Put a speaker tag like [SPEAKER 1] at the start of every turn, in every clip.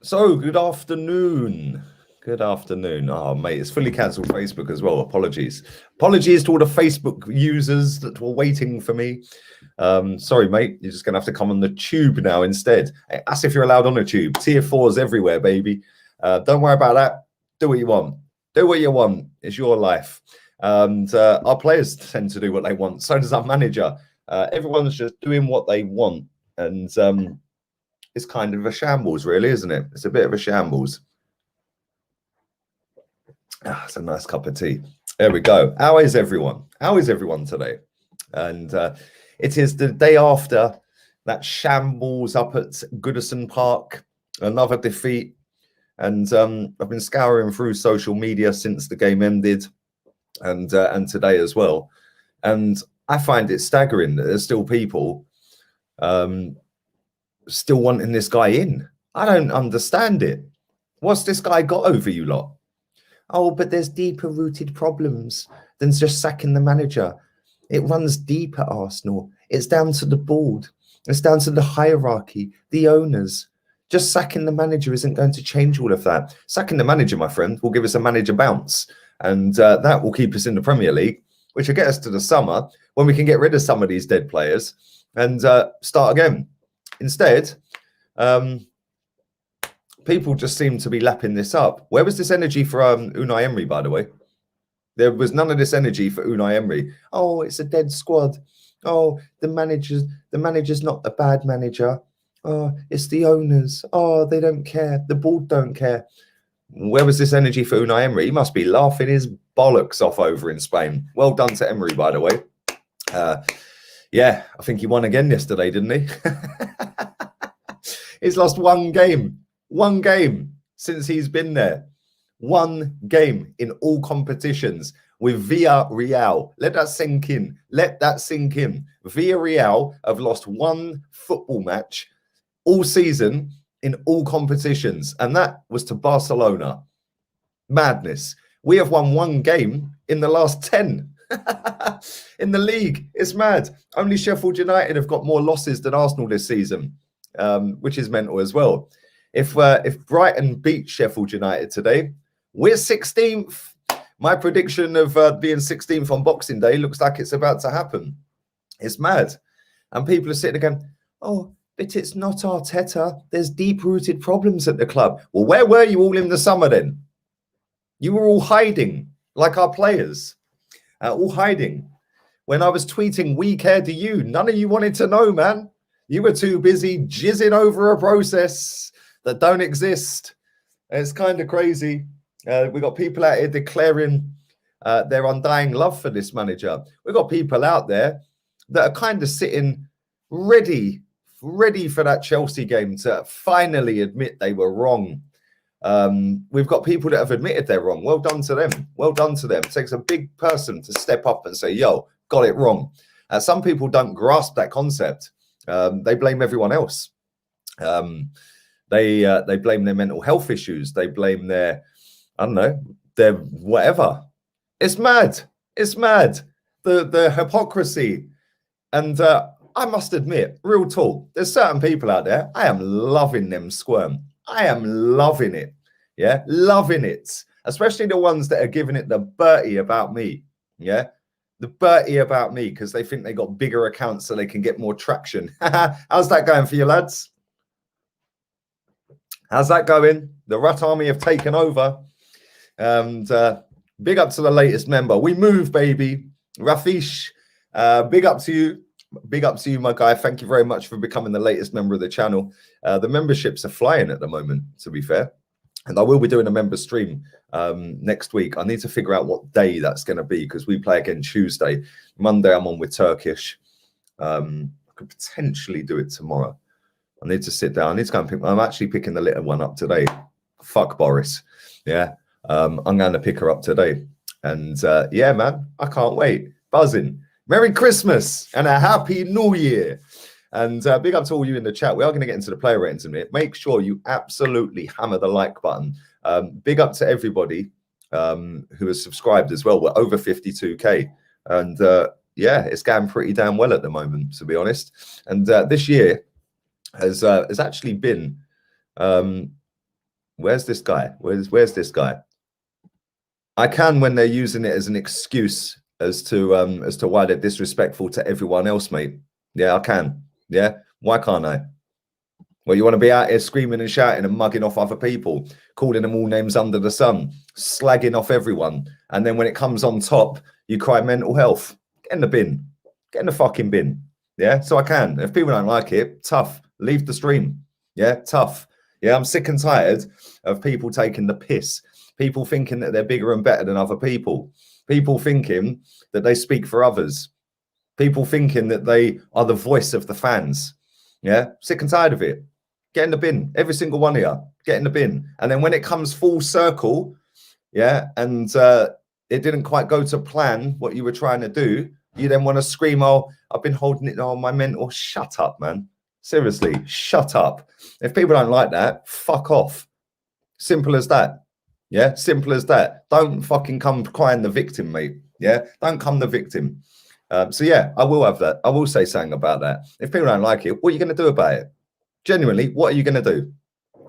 [SPEAKER 1] So, good afternoon. Good afternoon. Oh, mate, it's fully cancelled Facebook as well. Apologies. Apologies to all the Facebook users that were waiting for me. Sorry, mate. You're just going to have to come on the tube now instead. As if you're allowed on a tube. Tier 4s everywhere, baby. Don't worry about that. Do what you want. Do what you want. It's your life. And our players tend to do what they want. So does our manager. Everyone's just doing what they want. And it's kind of a shambles, really, isn't it? It's a bit of a shambles. It's a nice cup of tea. There we go. How is everyone? How is everyone today? And it is the day after that shambles up at Goodison Park, another defeat. And I've been scouring through social media since the game ended, and today as well. And I find it staggering that there's still people still wanting this guy in. I don't understand it. What's this guy got over you lot? Oh, but there's deeper rooted problems than just sacking the manager. It runs deep at Arsenal. It's down to the board. It's down to the hierarchy, the owners. Just sacking the manager isn't going to change all of that. Sacking the manager, my friend, will give us a manager bounce. And that will keep us in the Premier League, which will get us to the summer when we can get rid of some of these dead players and start again. Instead, people just seem to be lapping this up. Where was this energy for Unai Emery, by the way? There was none of this energy for Unai Emery. Oh, it's a dead squad. Oh, the manager's not a bad manager. Oh, it's the owners. Oh, they don't care. The board don't care. Where was this energy for Unai Emery? He must be laughing his bollocks off over in Spain. Well done to Emery, by the way. Yeah, I think he won again yesterday, didn't he? He's lost one game since he's been there. One game in all competitions with Villarreal. Let that sink in. Let that sink in. Villarreal have lost one football match all season in all competitions, and that was to Barcelona. Madness. We have won one game in the last 10 in the league. It's mad. Only Sheffield United have got more losses than Arsenal this season, which is mental as well. If Brighton beat Sheffield United today, we're 16th. My prediction of being 16th on Boxing Day looks like it's about to happen. It's mad. And people are sitting there going, oh, but it's not Arteta. There's deep-rooted problems at the club. Well, where were you all in the summer then? You were all hiding, like our players. All hiding. When I was tweeting, we care to you, none of you wanted to know, man. You were too busy jizzing over a process that don't exist. It's kind of crazy. We've got people out here declaring their undying love for this manager. We've got people out there that are kind of sitting ready for that Chelsea game to finally admit they were wrong. We've got people that have admitted they're wrong. Well done to them. Well done to them. It takes a big person to step up and say, yo, got it wrong. Some people don't grasp that concept. They blame everyone else. They blame their mental health issues. They blame their, I don't know, their whatever. It's mad. It's mad. The hypocrisy. And I must admit, real talk, there's certain people out there, I am loving them squirm. I am loving it. Yeah, loving it. Especially the ones that are giving it the Bertie about me. Yeah, the Bertie about me because they think they got bigger accounts so they can get more traction. How's that going for you, lads? How's that going? The Rat Army have taken over. And big up to the latest member. We move, baby. Rafish, big up to you. Big up to you, my guy. Thank you very much for becoming the latest member of the channel. The memberships are flying at the moment, to be fair. And I will be doing a member stream next week. I need to figure out what day that's going to be because we play again Tuesday. Monday, I'm on with Turkish. I could potentially do it tomorrow. I need to sit down. I need to go and pick. I'm actually picking the little one up today. Fuck Boris. Yeah. I'm going to pick her up today. And yeah, man, I can't wait. Buzzing. Merry Christmas and a Happy New Year. And big up to all you in the chat. We are going to get into the player ratings in a minute. Make sure you absolutely hammer the like button. Big up to everybody who has subscribed as well. We're over 52K. And yeah, it's going pretty damn well at the moment, to be honest. And this year has actually been Where's this guy? Where's this guy? I can when they're using it as an excuse as to why they're disrespectful to everyone else, mate. Yeah, I can. Yeah, why can't I? Well, you want to be out here screaming and shouting and mugging off other people, calling them all names under the sun, slagging off everyone, and then when it comes on top, you cry mental health. Get in the bin. Get in the fucking bin. Yeah, so I can. If people don't like it, tough. Leave the stream. Yeah, tough. Yeah, I'm sick and tired of people taking the piss. People thinking that they're bigger and better than other people. People thinking that they speak for others. People thinking that they are the voice of the fans. Yeah, sick and tired of it. Get in the bin. Every single one of you. Get in the bin. And then when it comes full circle, yeah, and it didn't quite go to plan what you were trying to do, you then want to scream, oh, I've been holding it on my mental. Shut up, man. Seriously, shut up. If people don't like that, fuck off. Simple as that. Yeah, simple as that. Don't fucking come crying the victim, mate. Yeah, don't come the victim. So yeah, I will have that. I will say something about that. If people don't like it, what are you going to do about it? Genuinely, what are you going to do?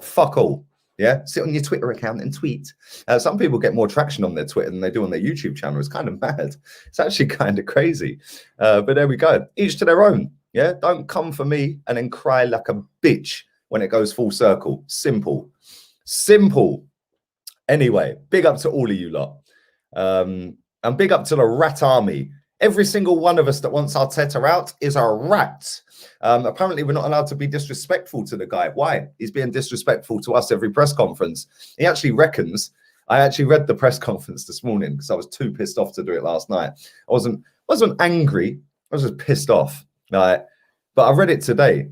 [SPEAKER 1] Fuck all. Yeah, sit on your Twitter account and tweet. Some people get more traction on their Twitter than they do on their YouTube channel. It's kind of mad. It's actually kind of crazy. But there we go. Each to their own. Yeah, don't come for me and then cry like a bitch when it goes full circle. Simple. Simple. Anyway, big up to all of you lot. And big up to the rat army. Every single one of us that wants Arteta out is a rat. Apparently, we're not allowed to be disrespectful to the guy. Why? He's being disrespectful to us every press conference. He actually reckons, I actually read the press conference this morning because I was too pissed off to do it last night. I wasn't angry. I was just pissed off. But I read it today.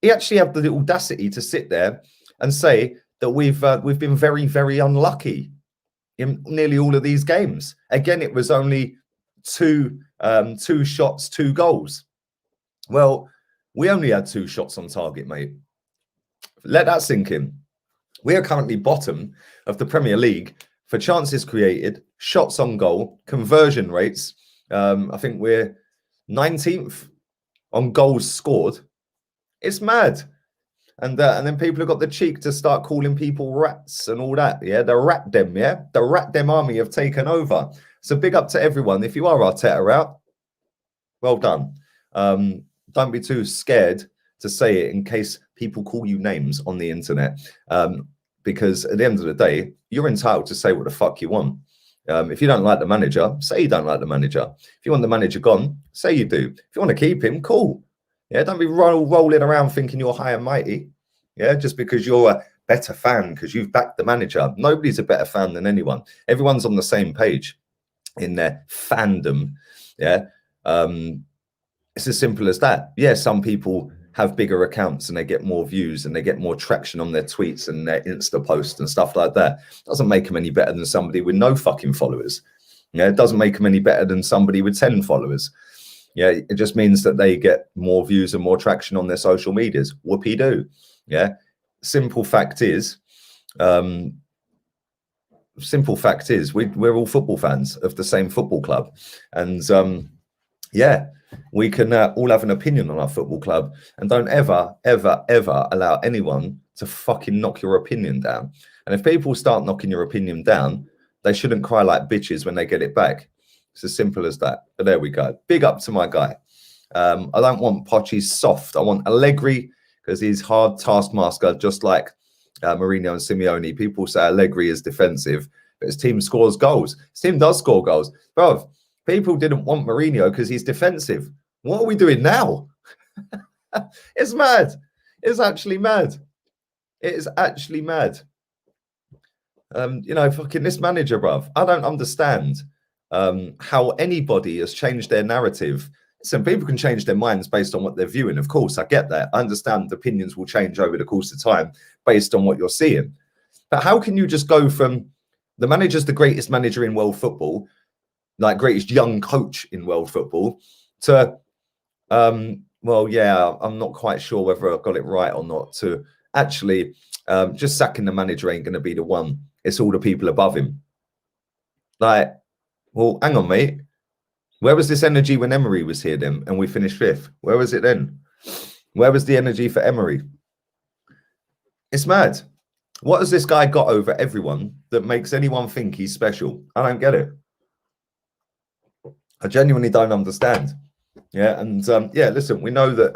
[SPEAKER 1] He actually had the audacity to sit there and say that we've been very, very unlucky in nearly all of these games. Again, it was only two shots, 2 goals. Well, we only had 2 shots on target, mate. Let that sink in. We are currently bottom of the Premier League for chances created, shots on goal, conversion rates. I think we're 19th on goals scored. It's mad. And then people have got the cheek to start calling people rats and all that. Yeah, the rat dem, yeah? The rat dem army have taken over. So big up to everyone. If you are Arteta out, well done. Don't be too scared to say it in case people call you names on the internet. Because at the end of the day, you're entitled to say what the fuck you want. If you don't like the manager, say you don't like the manager. If you want the manager gone, say you do. If you want to keep him, cool. Yeah, don't be rolling around thinking you're high and mighty. Yeah, just because you're a better fan because you've backed the manager. Nobody's a better fan than anyone. Everyone's on the same page in their fandom. Yeah, it's as simple as that. Yeah, some people have bigger accounts and they get more views and they get more traction on their tweets and their Insta posts and stuff like that. Doesn't make them any better than somebody with no fucking followers. Yeah, it doesn't make them any better than somebody with 10 followers. Yeah, it just means that they get more views and more traction on their social medias. Whoopee-doo. Yeah, simple fact is, we're all football fans of the same football club. And yeah, we can all have an opinion on our football club, and don't ever, ever, ever allow anyone to fucking knock your opinion down. And if people start knocking your opinion down, they shouldn't cry like bitches when they get it back. It's as simple as that. But there we go. Big up to my guy. I don't want Poch. He's soft. I want Allegri because he's hard taskmaster, just like Mourinho and Simeone. People say Allegri is defensive, but his team scores goals. His team does score goals. Bro, people didn't want Mourinho because he's defensive. What are we doing now? It's mad. It's actually mad. It is actually mad. You know, fucking this manager, bruv. I don't understand how anybody has changed their narrative. Listen, people can change their minds based on what they're viewing. Of course, I get that. I understand opinions will change over the course of time based on what you're seeing. But how can you just go from the manager's the greatest manager in world football, like greatest young coach in world football, to, well, yeah, I'm not quite sure whether I got it right or not, to actually just sacking the manager ain't going to be the one. It's all the people above him. Like, well, hang on, mate. Where was this energy when Emery was here then and we finished 5th? Where was it then? Where was the energy for Emery? It's mad. What has this guy got over everyone that makes anyone think he's special? I don't get it. I genuinely don't understand. Yeah, and yeah, listen, we know that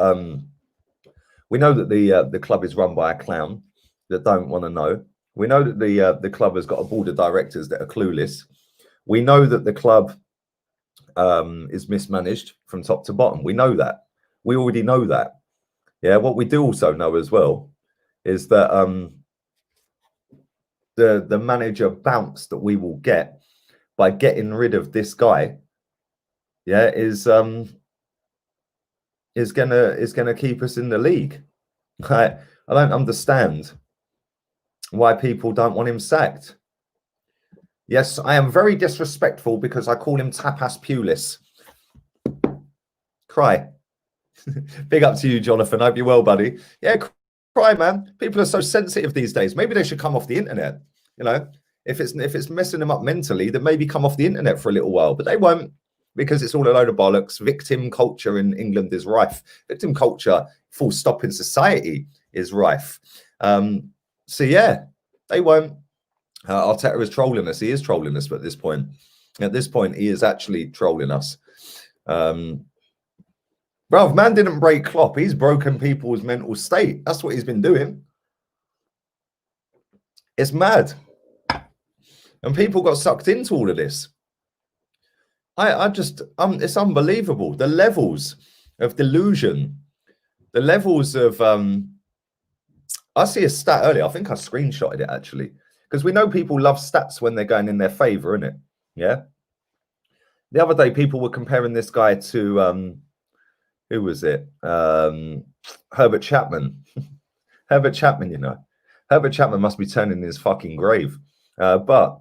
[SPEAKER 1] the club is run by a clown that don't want to know. We know that the club has got a board of directors that are clueless. We know that the club is mismanaged from top to bottom. We know that. We already know that. Yeah, what we do also know as well is that the manager bounce that we will get by getting rid of this guy, yeah, is gonna keep us in the league. I don't understand why people don't want him sacked. Yes, I am very disrespectful because I call him Tapas Pulis. Cry. Big up to you, Jonathan. Hope you're well, buddy. Yeah, cry, man. People are so sensitive these days. Maybe they should come off the internet. You know, if it's messing them up mentally, then maybe come off the internet for a little while. But they won't, because it's all a load of bollocks. Victim culture in England is rife. Victim culture, full stop, in society is rife. So yeah, they won't. Arteta is trolling us. He is trolling us, but at this point, he is actually trolling us. Bruv, man didn't break Klopp. He's broken people's mental state. That's what he's been doing. It's mad. And people got sucked into all of this. It's unbelievable. The levels of delusion, the levels of, I see a stat earlier. I think I screenshotted it actually, because we know people love stats when they're going in their favor, innit? Yeah. The other day, people were comparing this guy to, who was it? Herbert Chapman. Herbert Chapman, you know. Herbert Chapman must be turning in his fucking grave. But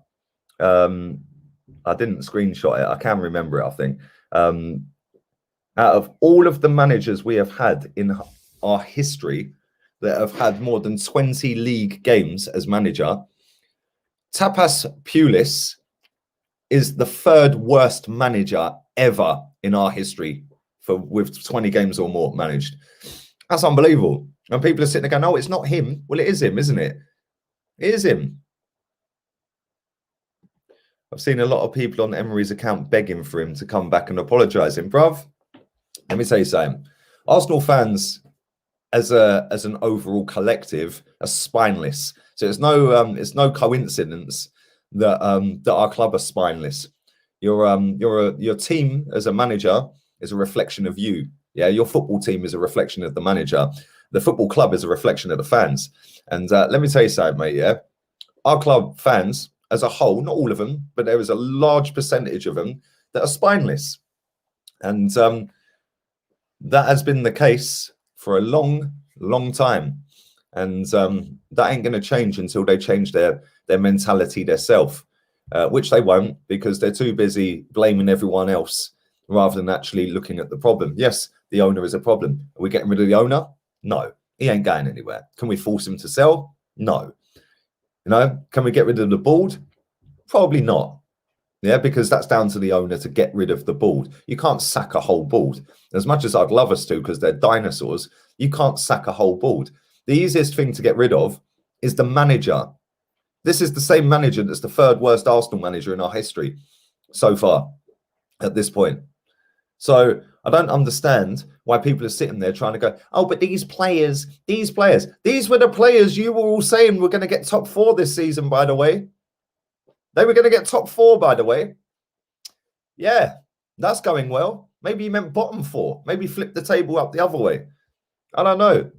[SPEAKER 1] I didn't screenshot it. I can remember it, I think. Out of all of the managers we have had in our history that have had more than 20 league games as manager, Tapas Pulis is the third worst manager ever in our history with 20 games or more managed. That's unbelievable. And people are sitting there going, oh, it's not him. Well, it is him, isn't it? It is him. I've seen a lot of people on Emery's account begging for him to come back and apologise. And bruv, let me tell you something. Arsenal fans, as an overall collective, are spineless. So it's no coincidence that our club are spineless. Your team as a manager is a reflection of you. Yeah, your football team is a reflection of the manager. The football club is a reflection of the fans. And let me tell you something, mate. Yeah, our club fans as a whole, not all of them, but there is a large percentage of them that are spineless, and that has been the case for a long time. And that ain't going to change until they change their mentality themselves, which they won't, because they're too busy blaming everyone else rather than actually looking at the problem. Yes, the owner is a problem. Are we getting rid of the owner? No, he ain't going anywhere. Can we force him to sell? No. You know, can we get rid of the board? Probably not. Yeah, because that's down to the owner to get rid of the board. You can't sack a whole board. As much as I'd love us to, because they're dinosaurs, you can't sack a whole board. The easiest thing to get rid of is the manager. This is the same manager that's the third worst Arsenal manager in our history so far at this point. So I don't understand why people are sitting there trying to go, oh, but these players, these were the players you were all saying were going to get top 4 this season, by the way. They were going to get top 4, by the way. Yeah, that's going well. Maybe you meant bottom 4. Maybe flip the table up the other way. I don't know.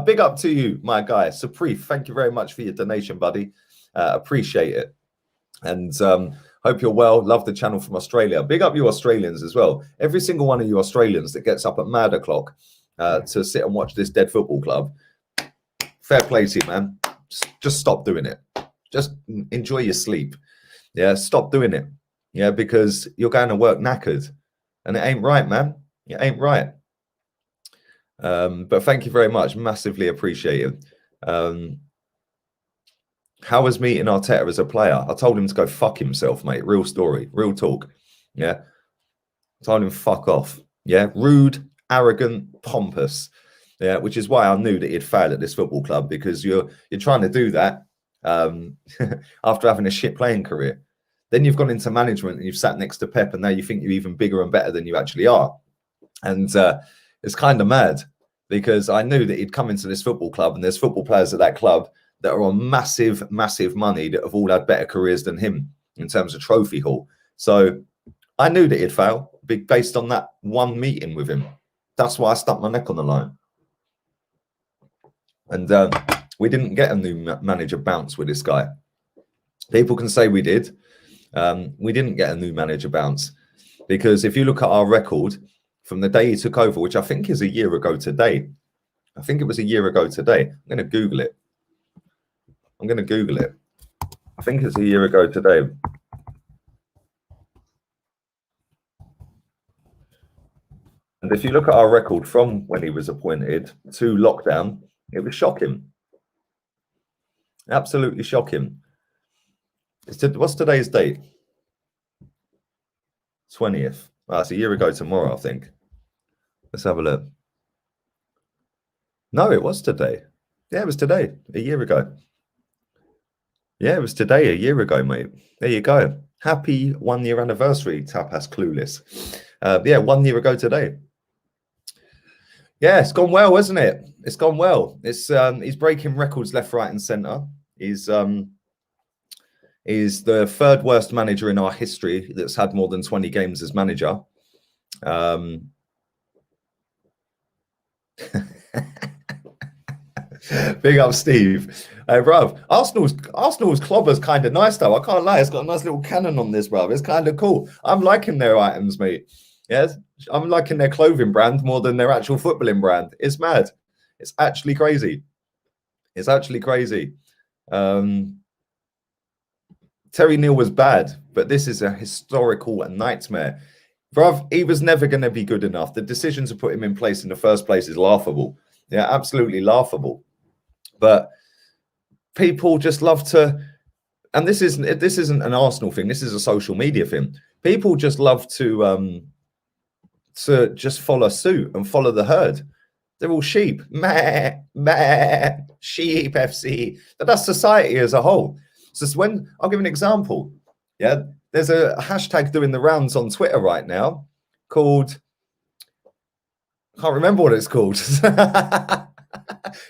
[SPEAKER 1] Big up to you, my guy. Supreef, thank you very much for your donation, buddy. Appreciate it. And hope you're well. Love the channel from Australia. Big up you Australians as well. Every single one of you Australians that gets up at mad o'clock to sit and watch this dead football club. Fair play to you, man. Just stop doing it. Just enjoy your sleep. Yeah, stop doing it. Yeah, because you're going to work knackered. And it ain't right, man. It ain't right. But thank you very much. Massively appreciate it. How was meeting Arteta as a player? I told him to go fuck himself, mate. Real story, real talk. Yeah. I told him fuck off. Yeah. Rude, arrogant, pompous. Yeah. Which is why I knew that he'd fail at this football club, because you're trying to do that after having a shit playing career. Then you've gone into management and you've sat next to Pep, and now you think you're even bigger and better than you actually are. And it's kind of mad, because I knew that he'd come into this football club, and there's football players at that club that are on massive, massive money that have all had better careers than him in terms of trophy haul. So I knew that he'd fail based on that one meeting with him. That's why I stuck my neck on the line. And we didn't get a new manager bounce with this guy. People can say we did. We didn't get a new manager bounce, because if you look at our record from the day he took over, which I think is a year ago today. I think it was a year ago today. I'm going to Google it. I think it's a year ago today. And if you look at our record from when he was appointed to lockdown, it was shocking. Absolutely shocking. What's today's date? 20th. Oh, it's a year ago tomorrow, I think. Let's have a look. No, it was today. Yeah, it was today, a year ago. Yeah, it was today, a year ago, mate. There you go. Happy 1 year anniversary, Tapas Clueless. Yeah, 1 year ago today. Yeah, it's gone well, hasn't it? It's gone well. It's he's breaking records left, right, and centre. He's the third worst manager in our history that's had more than 20 games as manager. Big up, Steve. Hey, bruv. Arsenal's clobber's kind of nice, though. I can't lie. It's got a nice little cannon on this, bruv. It's kind of cool. I'm liking their items, mate. Yes, I'm liking their clothing brand more than their actual footballing brand. It's mad. It's actually crazy. It's actually crazy. Terry Neal was bad, but this is a historical nightmare. Bruv, he was never going to be good enough. The decision to put him in place in the first place is laughable. Yeah, absolutely laughable. But people just love to, and this isn't an Arsenal thing. This is a social media thing. People just love to just follow suit and follow the herd. They're all sheep. Meh, meh, sheep FC. But that's society as a whole. So when I'll give an example. Yeah, there's a hashtag doing the rounds on Twitter right now called, I can't remember what it's called.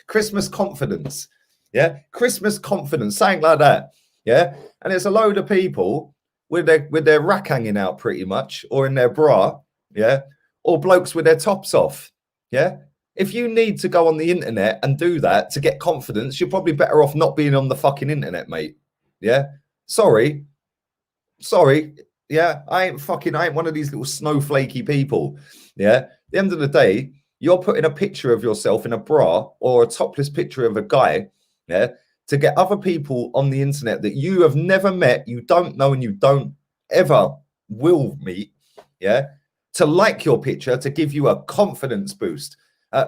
[SPEAKER 1] Christmas confidence. Yeah, Christmas confidence, something like that. Yeah, and it's a load of people with their rack hanging out pretty much, or in their bra. Yeah, or blokes with their tops off. Yeah, if you need to go on the internet and do that to get confidence, you're probably better off not being on the fucking internet, mate. Yeah, sorry. Yeah, I ain't one of these little snowflakey people. Yeah, at the end of the day, you're putting a picture of yourself in a bra or a topless picture of a guy, yeah, to get other people on the internet that you have never met, you don't know, and you don't ever will meet, yeah, to like your picture, to give you a confidence boost.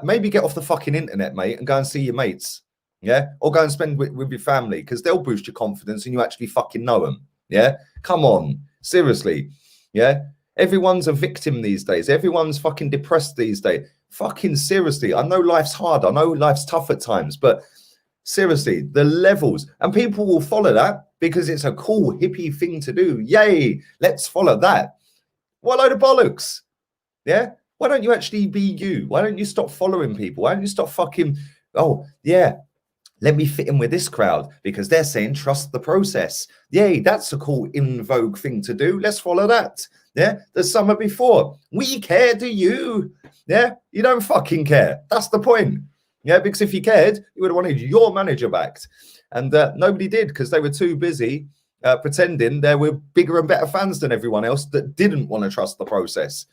[SPEAKER 1] Maybe get off the fucking internet, mate, and go and see your mates, yeah, or go and spend with your family, because they'll boost your confidence and you actually fucking know them. Yeah, come on, seriously. Yeah, everyone's a victim these days. Everyone's fucking depressed these days. Fucking seriously, I know life's hard. I know life's tough at times, but seriously, the levels, and people will follow that because it's a cool hippie thing to do. Yay, let's follow that. What a load of bollocks. Yeah, why don't you actually be you? Why don't you stop following people? Why don't you stop fucking, oh yeah, let me fit in with this crowd because they're saying trust the process. Yay, that's a cool in vogue thing to do. Let's follow that. Yeah, the summer before. We care, do you? Yeah, you don't fucking care. That's the point. Yeah, because if you cared, you would have wanted your manager backed. And nobody did, because they were too busy pretending they were bigger and better fans than everyone else that didn't want to trust the process.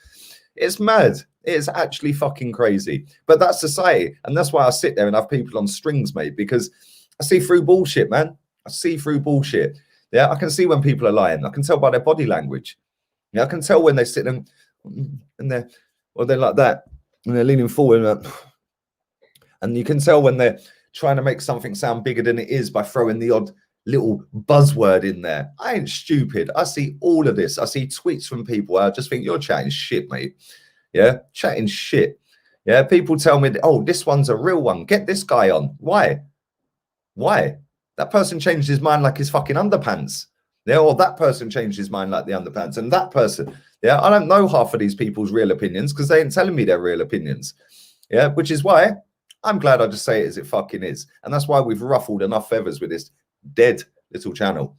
[SPEAKER 1] It's mad. It's actually fucking crazy. But that's society. And that's why I sit there and have people on strings, mate, because I see through bullshit, man. I see through bullshit. Yeah, I can see when people are lying. I can tell by their body language. Yeah, I can tell when they sit and they're like that, and they're leaning forward, and you can tell when they're trying to make something sound bigger than it is by throwing the odd little buzzword in there. I ain't stupid. I see all of this. I see tweets from people. I just think you're chatting shit, mate. Yeah, chatting shit. Yeah, people tell me, oh, this one's a real one. Get this guy on. Why? Why? That person changed his mind like his fucking underpants. Yeah, or that person changed his mind like the underpants, and that person. Yeah, I don't know half of these people's real opinions because they ain't telling me their real opinions. Yeah, which is why I'm glad I just say it as it fucking is. And that's why we've ruffled enough feathers with this dead little channel,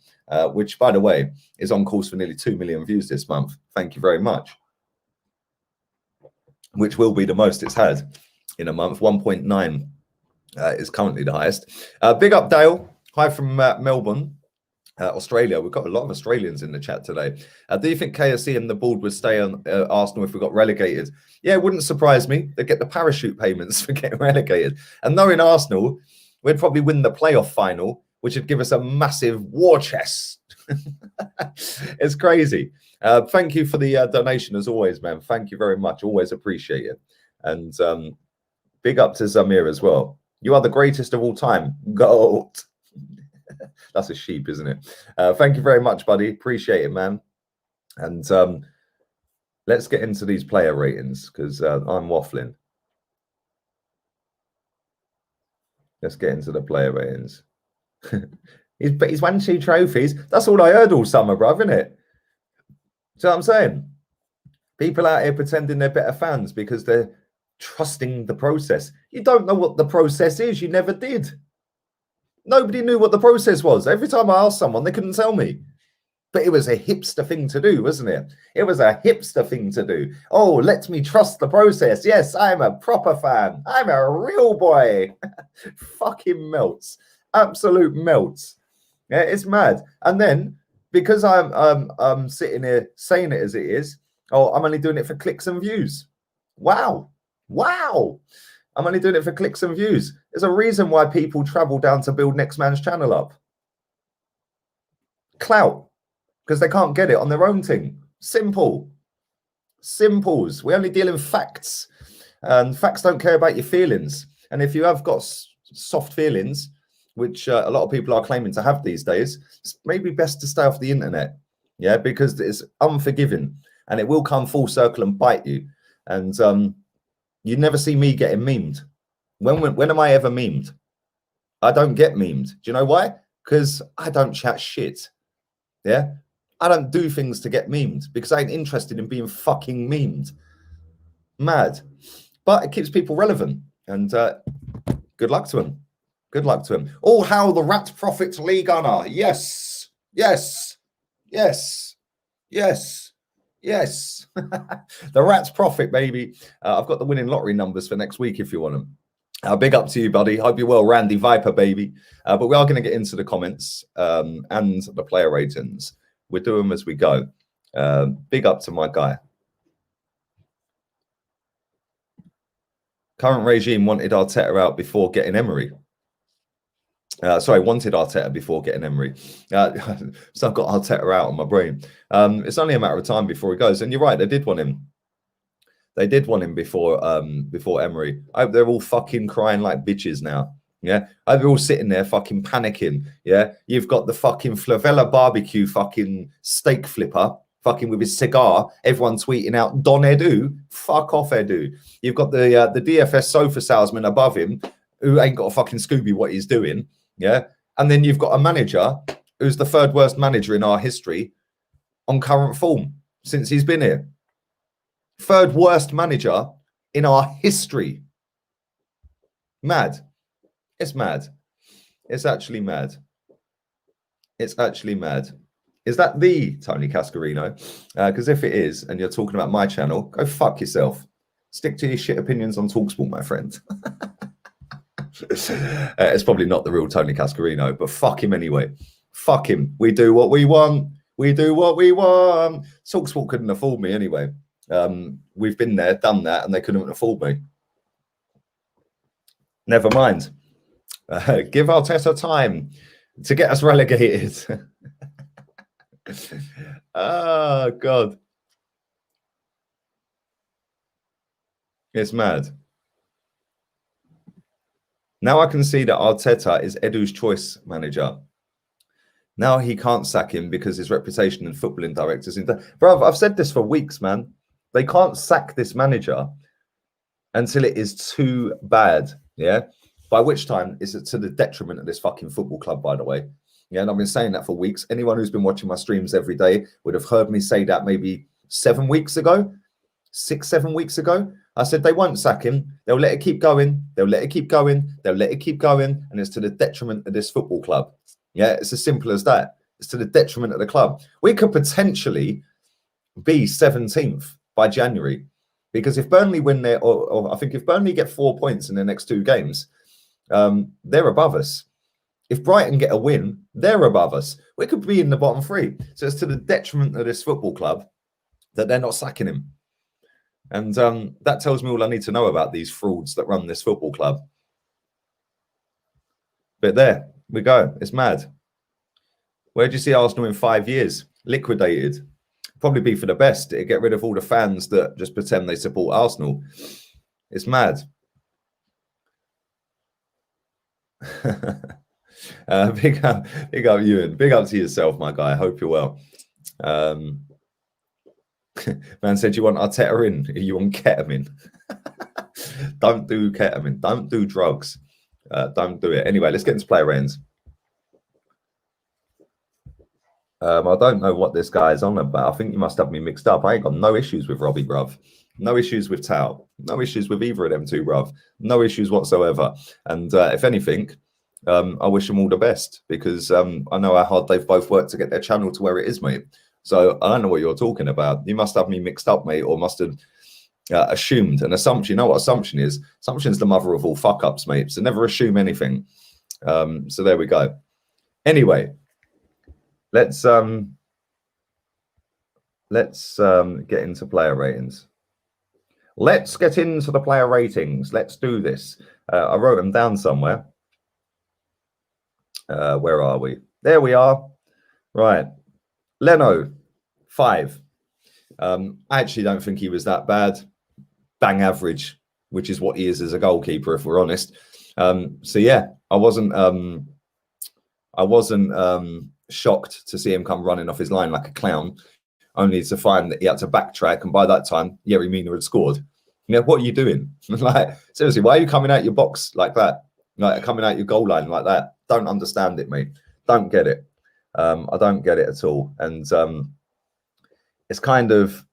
[SPEAKER 1] which, by the way, is on course for nearly 2 million views this month. Thank you very much. Which will be the most it's had in a month. 1.9 is currently the highest. Big up, Dale. Hi from Melbourne, Australia. We've got a lot of Australians in the chat today. Do you think KSC and the board would stay on Arsenal if we got relegated? Yeah, it wouldn't surprise me. They'd get the parachute payments for getting relegated. And knowing Arsenal, we'd probably win the playoff final, which would give us a massive war chest. It's crazy. Thank you for the donation as always, man. Thank you very much. Always appreciate it. And big up to Zamir as well. You are the greatest of all time. GOAT. That's a sheep, isn't it? Thank you very much, buddy. Appreciate it, man. And let's get into these player ratings because I'm waffling. Let's get into the player ratings. He's won 2 trophies. That's all I heard all summer, bruv, isn't it? So I'm saying, people out here pretending they're better fans because they're trusting the process. You don't know what the process is. You never did. Nobody knew what the process was. Every time I asked someone, they couldn't tell me. But it was a hipster thing to do, wasn't it? It was a hipster thing to do. Oh, let me trust the process. Yes, I'm a proper fan. I'm a real boy. Fucking melts. Absolute melts. Yeah, it's mad. And then, because I'm sitting here saying it as it is, oh, I'm only doing it for clicks and views. Wow. Wow. I'm only doing it for clicks and views. There's a reason why people travel down to build next man's channel up. Clout. Because they can't get it on their own thing. Simple. Simples. We only deal in facts. And facts don't care about your feelings. And if you have got soft feelings, which a lot of people are claiming to have these days, it's maybe best to stay off the internet. Yeah, because it's unforgiving. And it will come full circle and bite you. And you never see me getting memed. When am I ever memed? I don't get memed. Do you know why? Because I don't chat shit. Yeah? I don't do things to get memed because I ain't interested in being fucking memed. Mad. But it keeps people relevant. And good luck to them. Good luck to him. Oh, how the Rat Profits League honor. Yes. Yes. Yes. Yes. Yes. The Rat's Profit, baby. I've got the winning lottery numbers for next week if you want them. Big up to you, buddy. Hope you're well, Randy Viper, baby. But we are going to get into the comments and the player ratings. We'll do them as we go. Big up to my guy. Current regime wanted Arteta out before getting Emery. Wanted Arteta before getting Emery. So I've got Arteta out on my brain. It's only a matter of time before he goes. And you're right, they did want him. They did want him before Emery. I hope they're all fucking crying like bitches now. Yeah, I hope they're all sitting there fucking panicking. Yeah, you've got the fucking Flavella barbecue fucking steak flipper fucking with his cigar. Everyone tweeting out Don Edu. Fuck off, Edu. You've got the DFS sofa salesman above him who ain't got a fucking Scooby what he's doing. Yeah, and then you've got a manager who's the third worst manager in our history on current form since he's been here. Third worst manager in our history. Mad. It's mad. It's actually mad. It's actually mad. Is that the Tony Cascarino? Because if it is, and you're talking about my channel, go fuck yourself. Stick to your shit opinions on TalkSport, my friend. It's probably not the real Tony Cascarino, but fuck him anyway. Fuck him. We do what we want. We do what we want. TalkSport couldn't afford me anyway. We've been there, done that, and they couldn't afford me. Never mind. Give Arteta time to get us relegated. Oh, God. It's mad. Now I can see that Arteta is Edu's choice manager. Now he can't sack him because his reputation and footballing directors. Bro, I've said this for weeks, man. They can't sack this manager until it is too bad. Yeah. By which time it's to the detriment of this fucking football club, by the way. Yeah, and I've been saying that for weeks. Anyone who's been watching my streams every day would have heard me say that maybe 7 weeks ago, 6, 7 weeks ago. I said they won't sack him. They'll let it keep going. They'll let it keep going. They'll let it keep going. And it's to the detriment of this football club. Yeah, it's as simple as that. It's to the detriment of the club. We could potentially be 17th by January. Because if Burnley win their, or I think if Burnley get 4 points in the next 2 games, they're above us. If Brighton get a win, they're above us. We could be in the bottom 3. So it's to the detriment of this football club that they're not sacking him. And that tells me all I need to know about these frauds that run this football club. But there we go. It's mad. Where do you see Arsenal in 5 years? Liquidated. Probably be for the best. It'd get rid of all the fans that just pretend they support Arsenal. It's mad. Big up, Ewan. Big up to yourself, my guy. I hope you're well. Man said, you want Arteta in? You want ketamine? Don't do ketamine. Don't do drugs. Don't do it. Anyway, let's get into player ratings. I don't know what this guy is on about. I think you must have me mixed up. I ain't got no issues with Robbie, bruv. No issues with Tao. No issues with either of them two, bruv. No issues whatsoever. And if anything, I wish them all the best because I know how hard they've both worked to get their channel to where it is, mate. So I don't know what you're talking about. You must have me mixed up, mate, or must have assumed an assumption. You know what assumption is? Assumption is the mother of all fuck-ups, mate. So never assume anything. So there we go. Anyway, let's get into player ratings. Let's get into the player ratings. Let's do this. I wrote them down somewhere. Where are we? There we are. Right. Leno, 5. I actually don't think he was that bad. Bang average, which is what he is as a goalkeeper, if we're honest. So yeah, I wasn't shocked to see him come running off his line like a clown, only to find that he had to backtrack. And by that time, Yerry Mina had scored. You know, what are you doing? Like, seriously, why are you coming out your box like that? Like, coming out your goal line like that? Don't understand it, mate. Don't get it. I don't get it at all. And it's kind of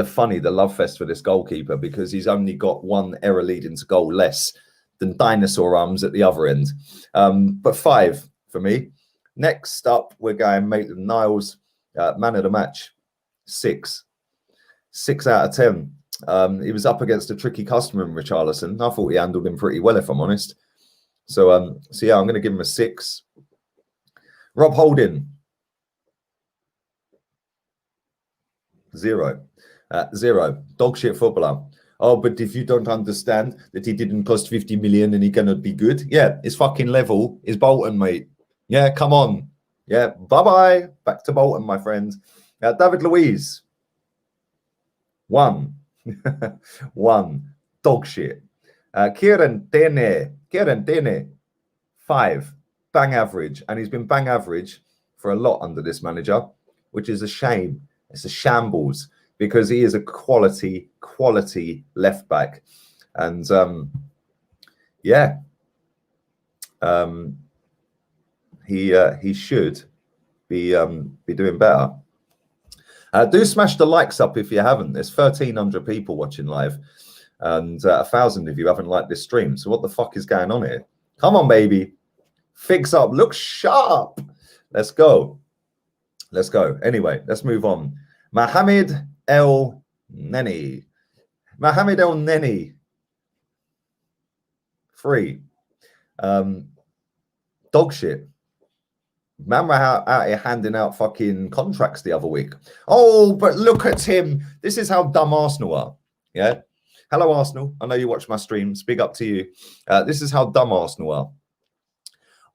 [SPEAKER 1] funny, the love fest for this goalkeeper, because he's only got 1 error leading to goal less than dinosaur arms at the other end. But 5 for me. Next up, we're going Maitland-Niles, man of the match, 6. 6 out of 10. He was up against a tricky customer in Richarlison. I thought he handled him pretty well, if I'm honest. So yeah, I'm going to give him a 6. Rob Holding, 0. 0. Dog shit footballer. Oh, but if you don't understand that he didn't cost 50 million and he cannot be good, yeah, his fucking level is Bolton, mate. Yeah, come on. Yeah, bye-bye. Back to Bolton, my friend. David Luiz, 1. 1. Dog shit. Kieran Dene, 5. Bang average. And he's been bang average for a lot under this manager, which is a shame. It's a shambles because he is a quality left back. And yeah, he should be doing better. Do smash the likes up if you haven't. There's 1,300 people watching live, and 1,000 of you haven't liked this stream. So what the fuck is going on here? Come on, baby. Fix up. Look sharp. Let's go. Let's go. Anyway, let's move on. Mohamed El Neni. Mohamed El Neni. 3. Dog shit. Man, we're out here handing out fucking contracts the other week. Oh, but look at him. This is how dumb Arsenal are. Yeah. Hello, Arsenal. I know you watch my streams. Big up to you. This is how dumb Arsenal are.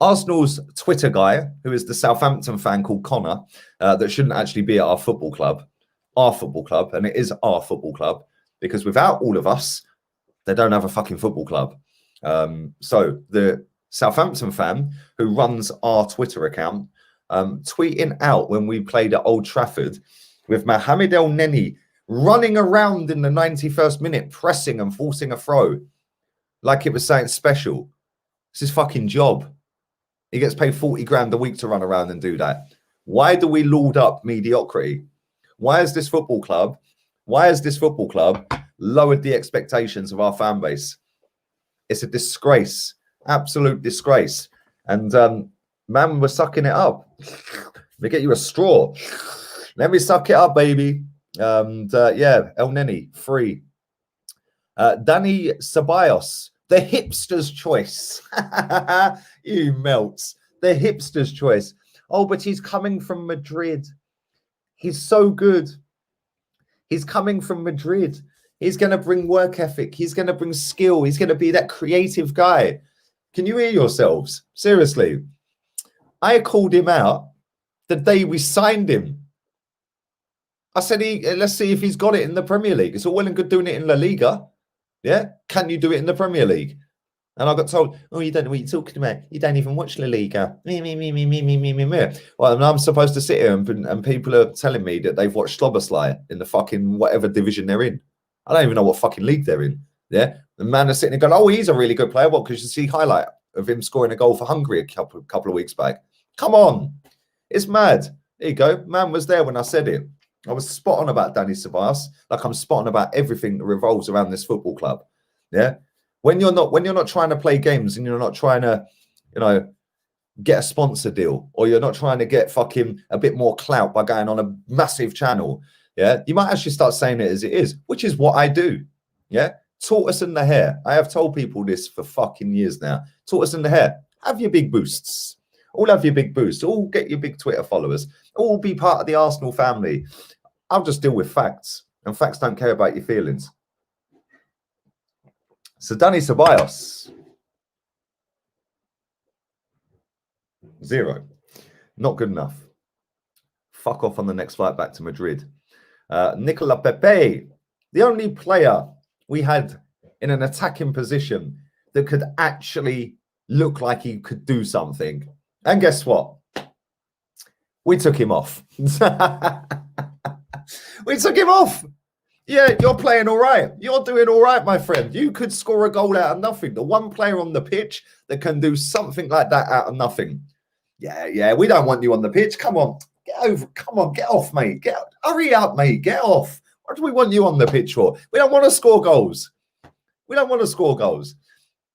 [SPEAKER 1] Arsenal's Twitter guy, who is the Southampton fan called Connor, that shouldn't actually be at our football club, and it is our football club, because without all of us, they don't have a fucking football club. So the Southampton fan who runs our Twitter account, tweeting out when we played at Old Trafford with Mohamed El Neni running around in the 91st minute, pressing and forcing a throw like it was something special. It's his fucking job. He gets paid 40 grand a week to run around and do that. Why do we lord up mediocrity? Why has this football club lowered the expectations of our fan base? It's a disgrace, absolute disgrace. And man, we're sucking it up. Let me get you a straw. Let me suck it up, baby. Yeah, El Neni, free. Danny Ceballos, the hipster's choice. You melts. The hipster's choice. Oh, but he's coming from Madrid. He's so good. He's coming from Madrid. He's going to bring work ethic. He's going to bring skill. He's going to be that creative guy. Can you hear yourselves? Seriously. I called him out the day we signed him. I said, let's see if he's got it in the Premier League. It's all well and good doing it in La Liga. Yeah? Can you do it in the Premier League? And I got told, oh, you don't know what you're talking about. You don't even watch La Liga. Well, and I'm supposed to sit here and people are telling me that they've watched Slobosly in the fucking whatever division they're in. I don't even know what fucking league they're in. Yeah? The man is sitting there going, oh, he's a really good player. What? Because you see highlight of him scoring a goal for Hungary a couple of weeks back. Come on. It's mad. There you go. Man was there when I said it. I was spot on about Danny Ceballos, like I'm spot on about everything that revolves around this football club. Yeah. When you're not trying to play games and you're not trying to, get a sponsor deal, or you're not trying to get fucking a bit more clout by going on a massive channel. Yeah. You might actually start saying it as it is, which is what I do. Yeah. Tortoise in the hair. I have told people this for fucking years now. Tortoise in the hair. Have your big boosts. All have your big boosts. All get your big Twitter followers. All be part of the Arsenal family. I'll just deal with facts. And facts don't care about your feelings. So Danny Ceballos. 0. Not good enough. Fuck off on the next flight back to Madrid. Nicola Pepe. The only player we had in an attacking position that could actually look like he could do something. And guess what? We took him off. We took him off. Yeah, you're playing all right. You're doing all right, my friend. You could score a goal out of nothing. The one player on the pitch that can do something like that out of nothing. Yeah, we don't want you on the pitch. Come on, get over. Come on, get off, mate. Hurry up, mate. Get off. What do we want you on the pitch for? We don't want to score goals. We don't want to score goals.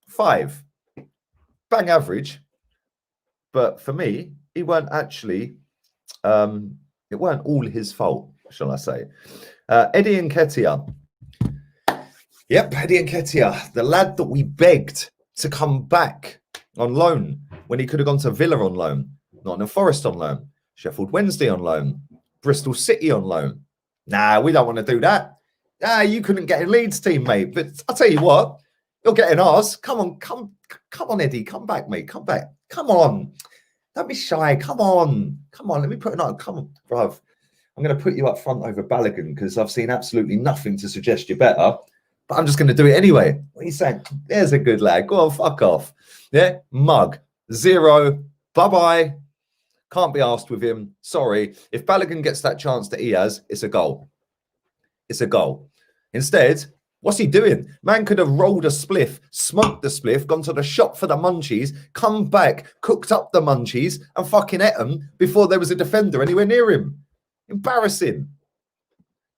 [SPEAKER 1] 5. Bang average. But for me, he weren't actually, it weren't all his fault, shall I say. Eddie Nketiah. Yep, Eddie Nketiah, the lad that we begged to come back on loan when he could have gone to Villa on loan, Nottingham Forest on loan, Sheffield Wednesday on loan, Bristol City on loan. Nah, we don't want to do that. You couldn't get a Leeds team, mate. But I'll tell you what, you're getting ours. Come on, Eddie. Come back, mate. Come back. Come on. Don't be shy. Come on. Let me put it on. Come on, bruv. I'm going to put you up front over Balogun because I've seen absolutely nothing to suggest you're better. But I'm just going to do it anyway. What are you saying? There's a good lad. Go on, fuck off. Yeah, mug. 0. Bye-bye. Can't be asked with him. Sorry. If Balogun gets that chance that he has, it's a goal. It's a goal. Instead, what's he doing? Man could have rolled a spliff, smoked the spliff, gone to the shop for the munchies, come back, cooked up the munchies, and fucking ate them before there was a defender anywhere near him. Embarrassing.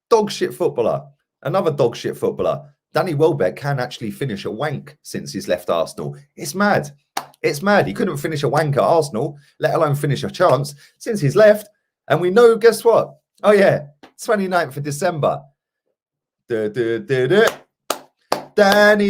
[SPEAKER 1] Dog shit footballer. Another dog shit footballer. Danny Welbeck can actually finish a wank since he's left Arsenal. It's mad. It's mad. He couldn't finish a wank at Arsenal, let alone finish a chance since he's left. And we know, guess what? Oh, yeah, 29th of December. Danny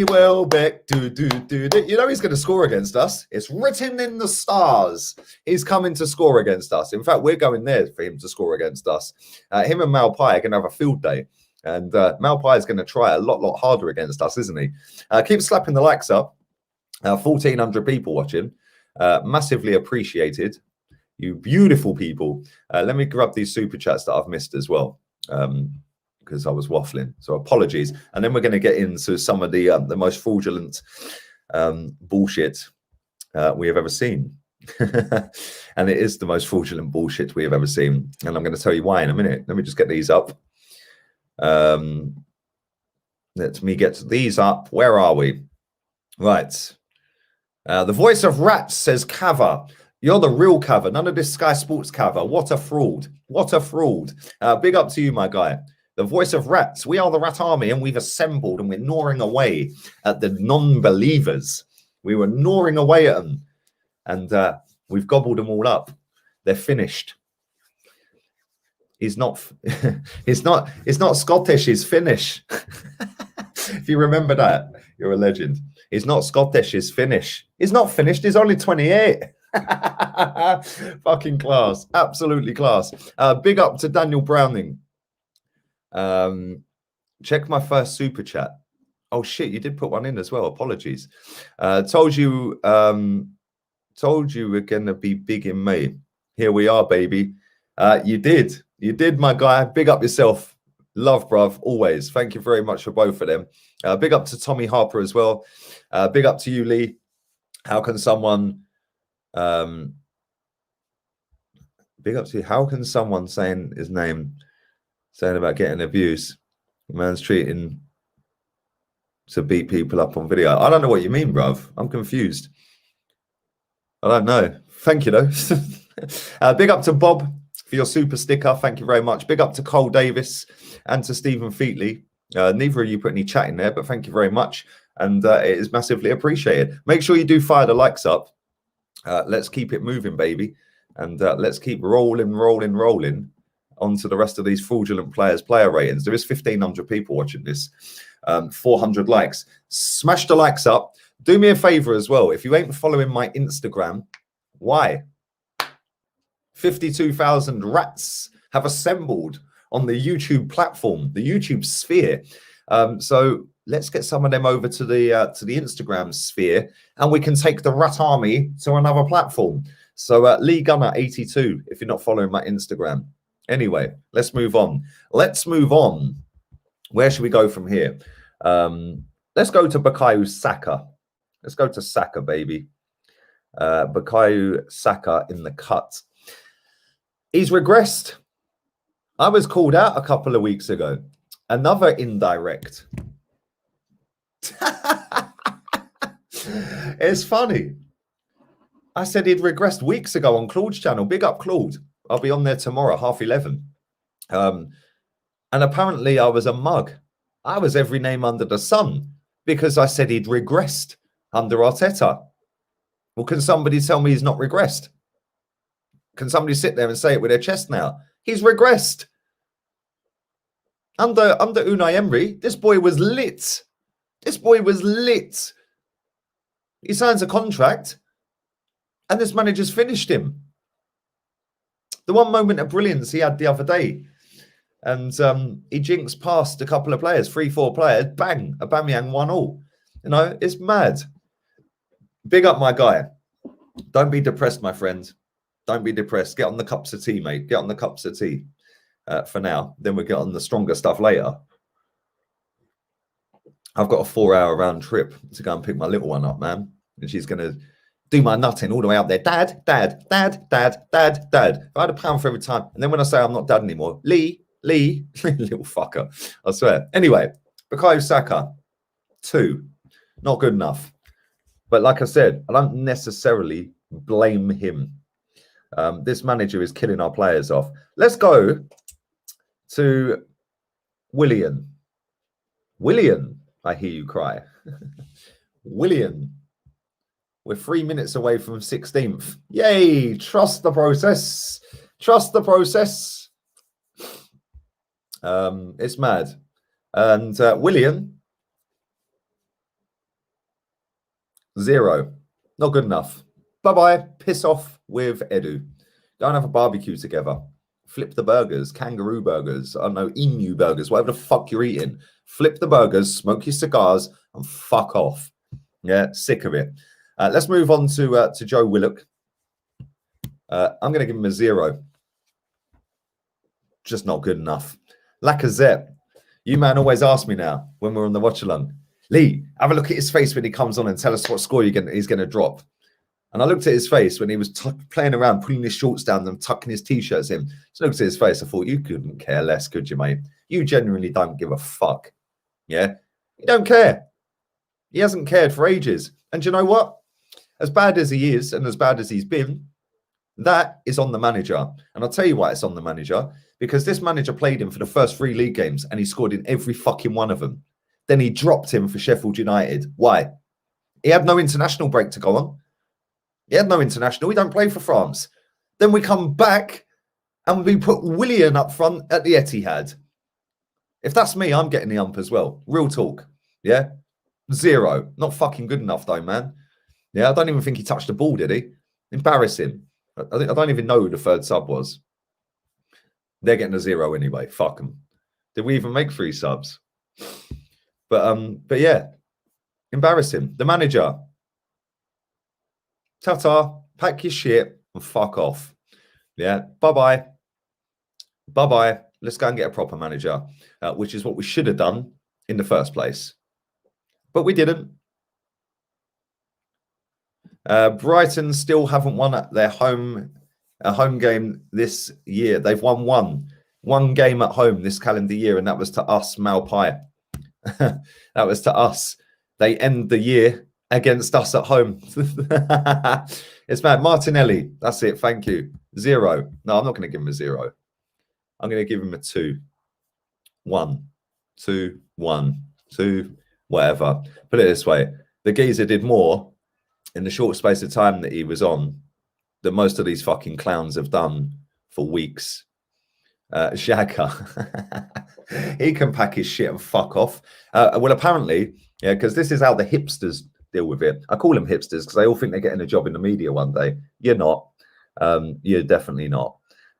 [SPEAKER 1] Welbeck. You know he's going to score against us. It's written in the stars. He's coming to score against us. In fact, we're going there for him to score against us. Him and Malpai are going to have a field day. And Malpai is going to try a lot harder against us, isn't he? Keep slapping the likes up. 1,400 people watching. Massively appreciated. You beautiful people. Let me grab these super chats that I've missed as well. Because I was waffling, so apologies. And then we're going to get into some of the most fraudulent bullshit we have ever seen. And it is the most fraudulent bullshit we have ever seen. And I'm going to tell you why in a minute. Let me just get these up. Let me get these up. Where are we? Right. The voice of rats says Cava. You're the real Cava. None of this Sky Sports Cava. What a fraud. What a fraud. Big up to you, my guy. The voice of rats. We are the Rat Army, and we've assembled, and we're gnawing away at the non-believers. We were gnawing away at them, and we've gobbled them all up. They're finished. He's not. It's not Scottish. He's Finnish. If you remember that, you're a legend. He's not Scottish. He's Finnish. He's not finished. He's only 28. Fucking class. Absolutely class. Big up to Daniel Browning. Check my first super chat. Oh shit, you did put one in as well. Apologies. Told you we're gonna be big in May. Here we are, baby. You did, my guy. Big up yourself. Love, bruv, always. Thank you very much for both of them. Big up to Tommy Harper as well. Big up to you, Lee. How can someone big up to you. How can someone saying his name saying about getting abuse? Man's treating to beat people up on video. I don't know what you mean, bruv. I'm confused. I don't know. Thank you, though. Big up to Bob for your super sticker. Thank you very much. Big up to Cole Davis and to Stephen Featley. Neither of you put any chat in there, but thank you very much. And it is massively appreciated. Make sure you do fire the likes up. Let's keep it moving, baby. And let's keep rolling onto the rest of these fraudulent players' player ratings. There is 1,500 people watching this. 400 likes. Smash the likes up. Do me a favor as well. If you ain't following my Instagram, why? 52,000 rats have assembled on the YouTube platform, the YouTube sphere. So let's get some of them over to the Instagram sphere, and we can take the Rat Army to another platform. So Lee Gunner 82, if you're not following my Instagram. Anyway, let's move on. Where should we go from here? Let's go to Bukayo Saka. Let's go to Saka, baby. Bukayo Saka in the cut. He's regressed. I was called out a couple of weeks ago. Another indirect. It's funny. I said he'd regressed weeks ago on Claude's channel. Big up, Claude. I'll be on there tomorrow, 11:30. And apparently I was a mug. I was every name under the sun because I said he'd regressed under Arteta. Well, can somebody tell me he's not regressed? Can somebody sit there and say it with their chest now? He's regressed. Under Unai Emery, this boy was lit. This boy was lit. He signs a contract and this manager's finished him. The one moment of brilliance he had the other day, and he jinxed past a couple of players, 3-4 players, bang, Aubameyang 1-1. You know, it's mad. Big up my guy. Don't be depressed, my friend. Don't be depressed. Get on the cups of tea, mate. Get on the cups of tea for now. Then we'll get on the stronger stuff later. I've got a 4-hour round trip to go and pick my little one up, man. And she's going to do my nutting all the way up there. Dad, dad, dad, dad, dad, dad. If I had £1 for every time. And then when I say I'm not dad anymore, Lee, little fucker. I swear. Anyway, Bukayo Saka, 2. Not good enough. But like I said, I don't necessarily blame him. This manager is killing our players off. Let's go to Willian. Willian, I hear you cry. Willian. We're 3 minutes away from 16th. Yay! Trust the process. Trust the process. It's mad. And Willian, 0. Not good enough. Bye-bye. Piss off with Edu. Go and have a barbecue together. Flip the burgers. Kangaroo burgers. I don't know, emu burgers. Whatever the fuck you're eating. Flip the burgers, smoke your cigars, and fuck off. Yeah, sick of it. Let's move on to Joe Willock. I'm going to give him a 0. Just not good enough. Lacazette. You man always ask me now when we're on the watch along. Lee, have a look at his face when he comes on and tell us what score he's going to drop. And I looked at his face when he was playing around, pulling his shorts down and tucking his T-shirts in. Just looked at his face. I thought, you couldn't care less, could you, mate? You genuinely don't give a fuck. Yeah? You don't care. He hasn't cared for ages. And you know what? As bad as he is and as bad as he's been, that is on the manager. And I'll tell you why it's on the manager. Because this manager played him for the first 3 league games and he scored in every fucking one of them. Then he dropped him for Sheffield United. Why? He had no international break to go on. He had no international. He don't play for France. Then we come back and we put Willian up front at the Etihad. If that's me, I'm getting the ump as well. Real talk. Yeah? 0. Not fucking good enough though, man. Yeah, I don't even think he touched the ball, did he? Embarrassing. I don't even know who the third sub was. They're getting a 0 anyway. Fuck them. Did we even make 3 subs? But yeah, embarrassing. The manager. Ta-ta, pack your shit and fuck off. Yeah, bye-bye. Bye-bye. Let's go and get a proper manager, which is what we should have done in the first place. But we didn't. Brighton still haven't won at their home game this year. They've won one game at home this calendar year, and that was to us, Malpai. That was to us. They end the year against us at home. It's mad. Martinelli, that's it. Thank you. 0. No, I'm not going to give him a 0. I'm going to give him a 2. 1, 2, 1, 2, whatever. Put it this way. The geezer did more in the short space of time that he was on that most of these fucking clowns have done for weeks. Xhaka, he can pack his shit and fuck off. Well, apparently, yeah, because this is how the hipsters deal with it. I call them hipsters because they all think they're getting a job in the media one day. You're not. You're definitely not.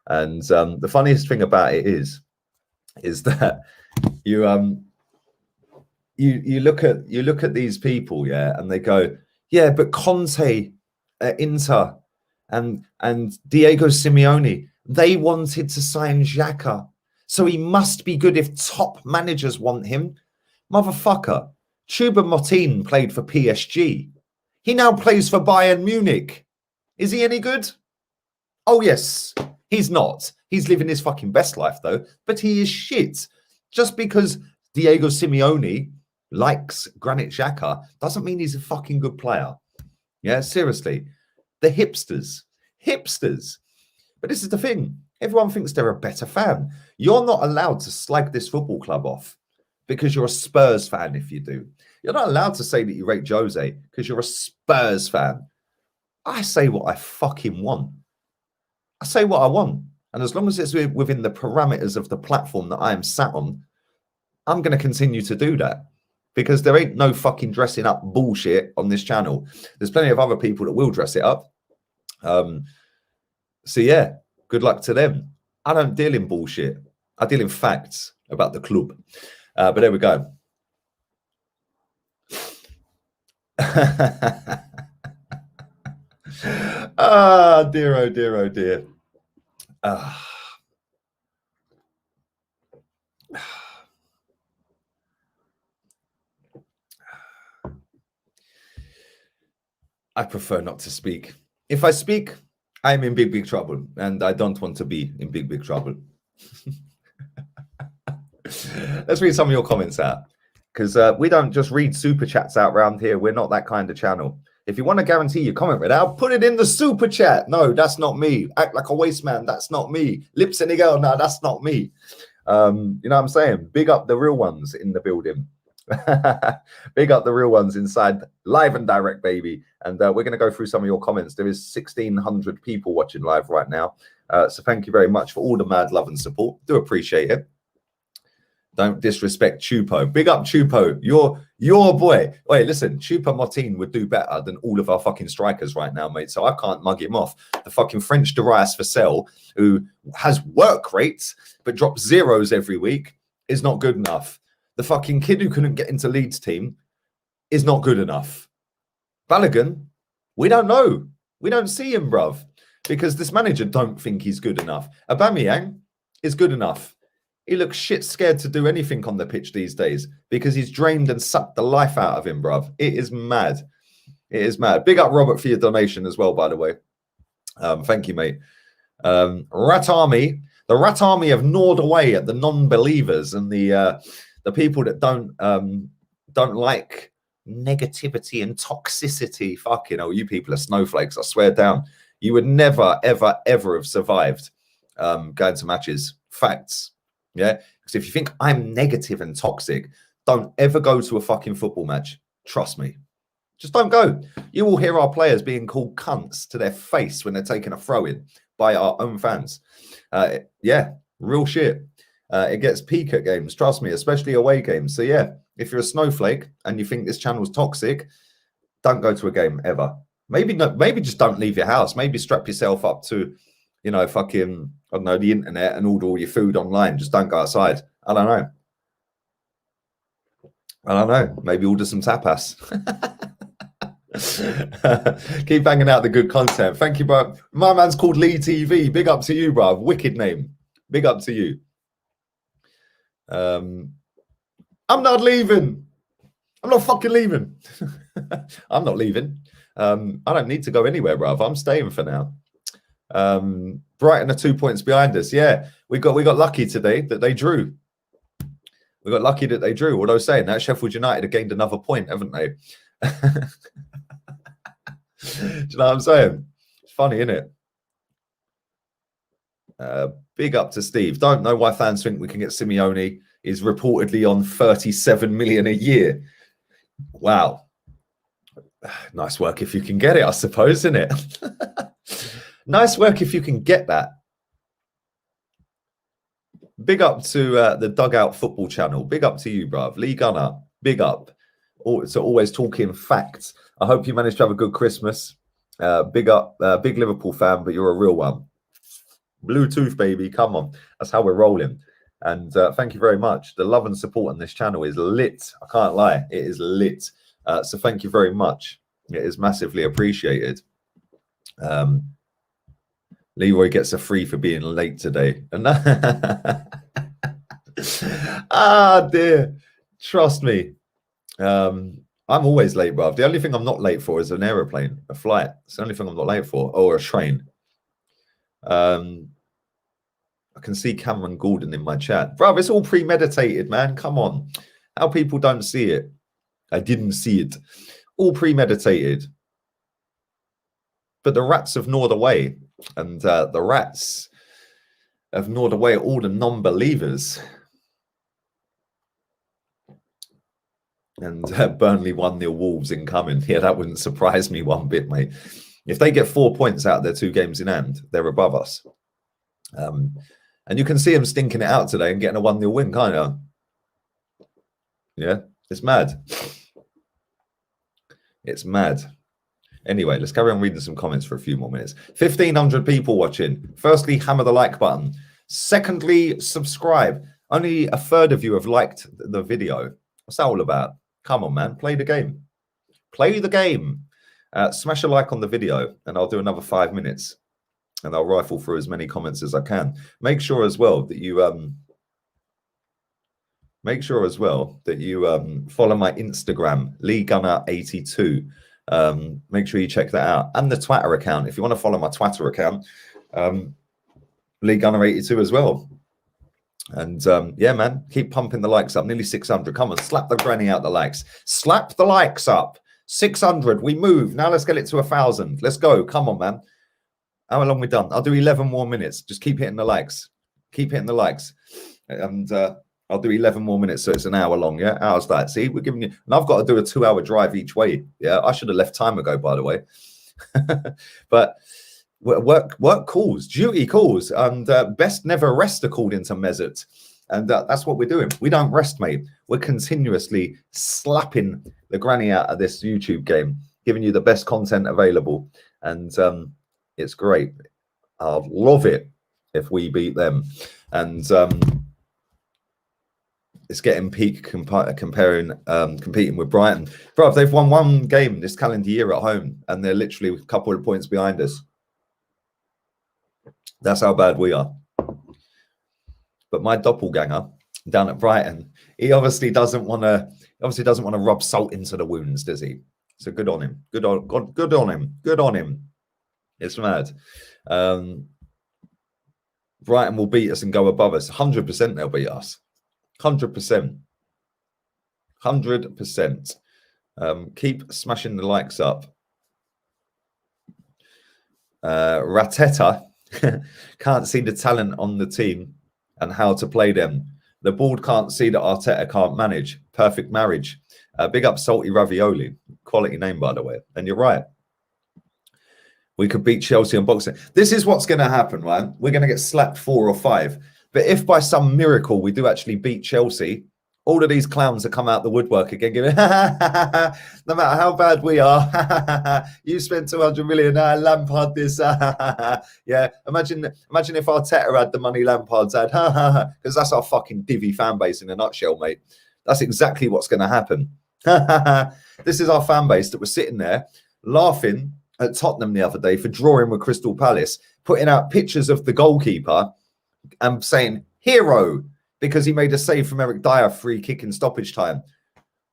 [SPEAKER 1] And the funniest thing about it is that you look at these people, yeah, and they go, yeah, but Conte, Inter, and Diego Simeone, they wanted to sign Xhaka, so he must be good if top managers want him. Motherfucker, Choupo-Moting played for PSG. He now plays for Bayern Munich. Is he any good? Oh, yes. He's not. He's living his fucking best life, though. But he is shit. Just because Diego Simeone likes Granit Xhaka doesn't mean he's a fucking good player. Yeah, seriously. The hipsters. Hipsters. But this is the thing. Everyone thinks they're a better fan. You're not allowed to slag this football club off because you're a Spurs fan if you do. You're not allowed to say that you rate Jose because you're a Spurs fan. I say what I fucking want. I say what I want. And as long as it's within the parameters of the platform that I am sat on, I'm going to continue to do that. Because there ain't no fucking dressing up bullshit on this channel. There's plenty of other people that will dress it up. So yeah, good luck to them. I don't deal in bullshit. I deal in facts about the club. But there we go. Ah, dear, oh dear, oh dear. I prefer not to speak. If I speak, I'm in big, big trouble. And I don't want to be in big, big trouble. Let's read some of your comments out. Because we don't just read super chats out around here. We're not that kind of channel. If you want to guarantee your comment read out, put it in the super chat. No, that's not me. Act like a waste man. That's not me. Lips and a girl. No, that's not me. You know what I'm saying? Big up the real ones in the building. Big up the real ones inside, live and direct, baby. And we're going to go through some of your comments. There is 1,600 people watching live right now. So thank you very much for all the mad love and support. Do appreciate it. Don't disrespect Choupo. Big up Choupo. Your boy. Wait, listen, Choupo-Moting would do better than all of our fucking strikers right now, mate. So I can't mug him off. The fucking French Darius Vassell, who has work rates but drops zeros every week, is not good enough. The fucking kid who couldn't get into Leeds team is not good enough. Balogun, we don't know. We don't see him, bruv, because this manager don't think he's good enough. Aubameyang is good enough. He looks shit scared to do anything on the pitch these days because he's drained and sucked the life out of him, bruv. It is mad. It is mad. Big up, Robert, for your donation as well, by the way. Thank you, mate. Rat Army. The Rat Army have gnawed away at the non-believers and the people that don't like negativity and toxicity. Fucking hell, you people are snowflakes. I swear down. You would never, ever, ever have survived going to matches. Facts. Yeah. Because if you think I'm negative and toxic, don't ever go to a fucking football match. Trust me. Just don't go. You will hear our players being called cunts to their face when they're taking a throw in by our own fans. Yeah, real shit. It gets peak at games, trust me, especially away games. So yeah, if you're a snowflake and you think this channel's toxic, don't go to a game ever. Maybe not. Maybe just don't leave your house. Maybe strap yourself up to, you know, fucking, I don't know, the internet and order all your food online. Just don't go outside. I don't know. I don't know. Maybe order some tapas. Keep banging out the good content. Thank you, bro. My man's called Lee TV. Big up to you, bro. Wicked name. Big up to you. I'm not leaving. I'm not fucking leaving. I'm not leaving. I don't need to go anywhere, bruv. I'm staying for now. Brighton are 2 points behind us. Yeah, we got lucky today that they drew. We got lucky that they drew. Although saying that, Sheffield United have gained another point, haven't they? Do you know what I'm saying? It's funny, isn't it? Big up to Steve. Don't know why fans think we can get Simeone. Is reportedly on 37 million a year. Wow. Nice work if you can get it, I suppose, isn't it? Nice work if you can get that. Big up to the Dugout Football Channel. Big up to you, bruv. Lee Gunner, big up. So always talking facts. I hope you managed to have a good Christmas. Big up, big Liverpool fan, but you're a real one. Bluetooth, baby. Come on. That's how we're rolling. And thank you very much. The love and support on this channel is lit. I can't lie. It is lit. So thank you very much. It is massively appreciated. Leroy gets a free for being late today. Ah, dear. Trust me. I'm always late, bruv. The only thing I'm not late for is an aeroplane, a flight. It's the only thing I'm not late for. Or a train. I can see Cameron Gordon in my chat. Bruv, it's all premeditated, man. Come on. How people don't see it. I didn't see it. All premeditated. But the rats have gnawed away. And the rats have gnawed away at all the non-believers. And Burnley 1-0 Wolves incoming. Yeah, that wouldn't surprise me one bit, mate. If they get 4 points out of their 2 games in hand, they're above us. And you can see them stinking it out today and getting a 1-0 win, can't you? Yeah, it's mad. It's mad. Anyway, let's carry on reading some comments for a few more minutes. 1,500 people watching. Firstly, hammer the like button. Secondly, subscribe. Only a third of you have liked the video. What's that all about? Come on, man. Play the game. Play the game. Smash a like on the video, and I'll do another 5 minutes. And I'll rifle through as many comments as I can. Make sure as well that you follow my Instagram, LeeGunner82. Make sure you check that out, and the Twitter account. If you want to follow my Twitter account, LeeGunner82 as well. And yeah, man, keep pumping the likes up. Nearly 600. Come on, slap the granny out the likes. Slap the likes up. 600. We move. Now let's get it to 1,000. Let's go. Come on, man. How long we done? I'll do 11 more minutes. Just keep hitting the likes. Keep hitting the likes. And I'll do 11 more minutes, so it's an hour long. Yeah, how's that? See, we're giving you, and I've got to do a 2-hour drive each way. Yeah, I should have left time ago, by the way. But work calls, duty calls, and best never rest according to Mesut. And that's what we're doing. We don't rest, mate. We're continuously slapping the granny out of this YouTube game, giving you the best content available. And it's great. I'll love it if we beat them. And it's getting peak competing with Brighton. Bro, they've won 1 game this calendar year at home, and they're literally a couple of points behind us. That's how bad we are. But my doppelganger down at Brighton, he obviously doesn't want to rub salt into the wounds, does he? So good on him. Good on him. Good on him. It's mad. Brighton will beat us and go above us. 100% they'll beat us. 100%. 100%. Keep smashing the likes up. Rateta can't see the talent on the team and how to play them. The board can't see that Arteta can't manage. Perfect marriage. Big up Salty Ravioli. Quality name, by the way. And you're right. We could beat Chelsea on Boxing. This is what's going to happen, right? We're going to get slapped 4 or 5. But if by some miracle we do actually beat Chelsea, all of these clowns that come out the woodwork again, giving, no matter how bad we are, you spent 200 million, Lampard this, yeah. Imagine if Arteta had the money Lampard's had, because that's our fucking divvy fan base in a nutshell, mate. That's exactly what's going to happen. This is our fan base that was sitting there laughing at Tottenham the other day for drawing with Crystal Palace, putting out pictures of the goalkeeper and saying, hero, because he made a save from Eric Dyer, free kick in stoppage time.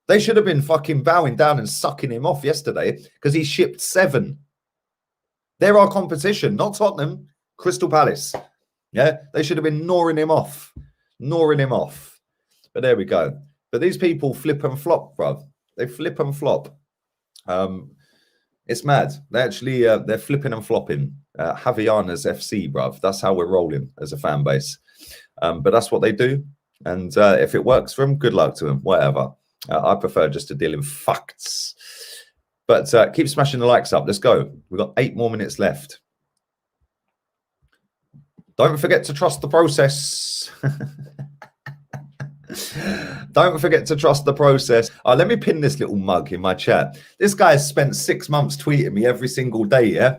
[SPEAKER 1] They should have been fucking bowing down and sucking him off yesterday because he shipped 7. They're our competition, not Tottenham, Crystal Palace. Yeah, they should have been gnawing him off. But there we go. But these people flip and flop, bruv. They flip and flop. It's mad. They actually, they're flipping and flopping. Javianas FC, bruv. That's how we're rolling as a fan base. But that's what they do. And if it works for them, good luck to them, whatever. I prefer just to deal in facts. But keep smashing the likes up. Let's go. We've got 8 more minutes left. Don't forget to trust the process. Don't forget to trust the process. Let me pin this little mug in my chat. This guy has spent 6 months tweeting me every single day, yeah?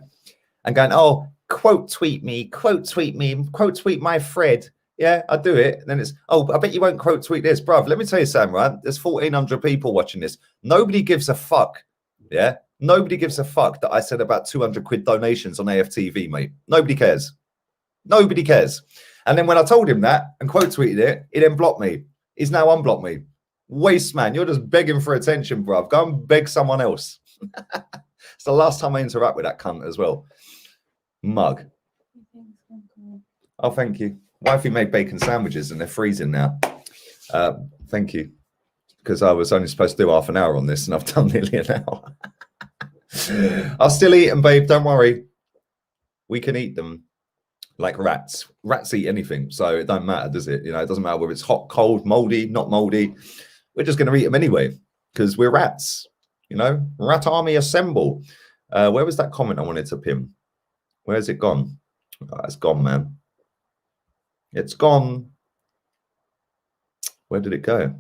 [SPEAKER 1] And going, oh, quote tweet me, quote tweet my Fred. Yeah, I do it. And then it's, oh, I bet you won't quote tweet this. Bruv, let me tell you something, right? There's 1,400 people watching this. Nobody gives a fuck, yeah? Nobody gives a fuck that I said about 200 quid donations on AFTV, mate. Nobody cares. Nobody cares. And then when I told him that and quote tweeted it, he then blocked me. He's now unblocked me. Waste, man. You're just begging for attention, bruv. Go and beg someone else. It's the last time I interact with that cunt as well. Mug. Oh, thank you. Wifey made bacon sandwiches and they're freezing now. Thank you. Because I was only supposed to do half an hour on this and I've done nearly an hour. I'll still eat them, babe. Don't worry. We can eat them like rats. Rats eat anything. So it don't matter, does it? You know, it doesn't matter whether it's hot, cold, moldy, not moldy. We're just going to eat them anyway because we're rats. You know, rat army assemble. Where was that comment I wanted to pin? Where's it gone? Oh, it's gone, man. It's gone. Where did it go?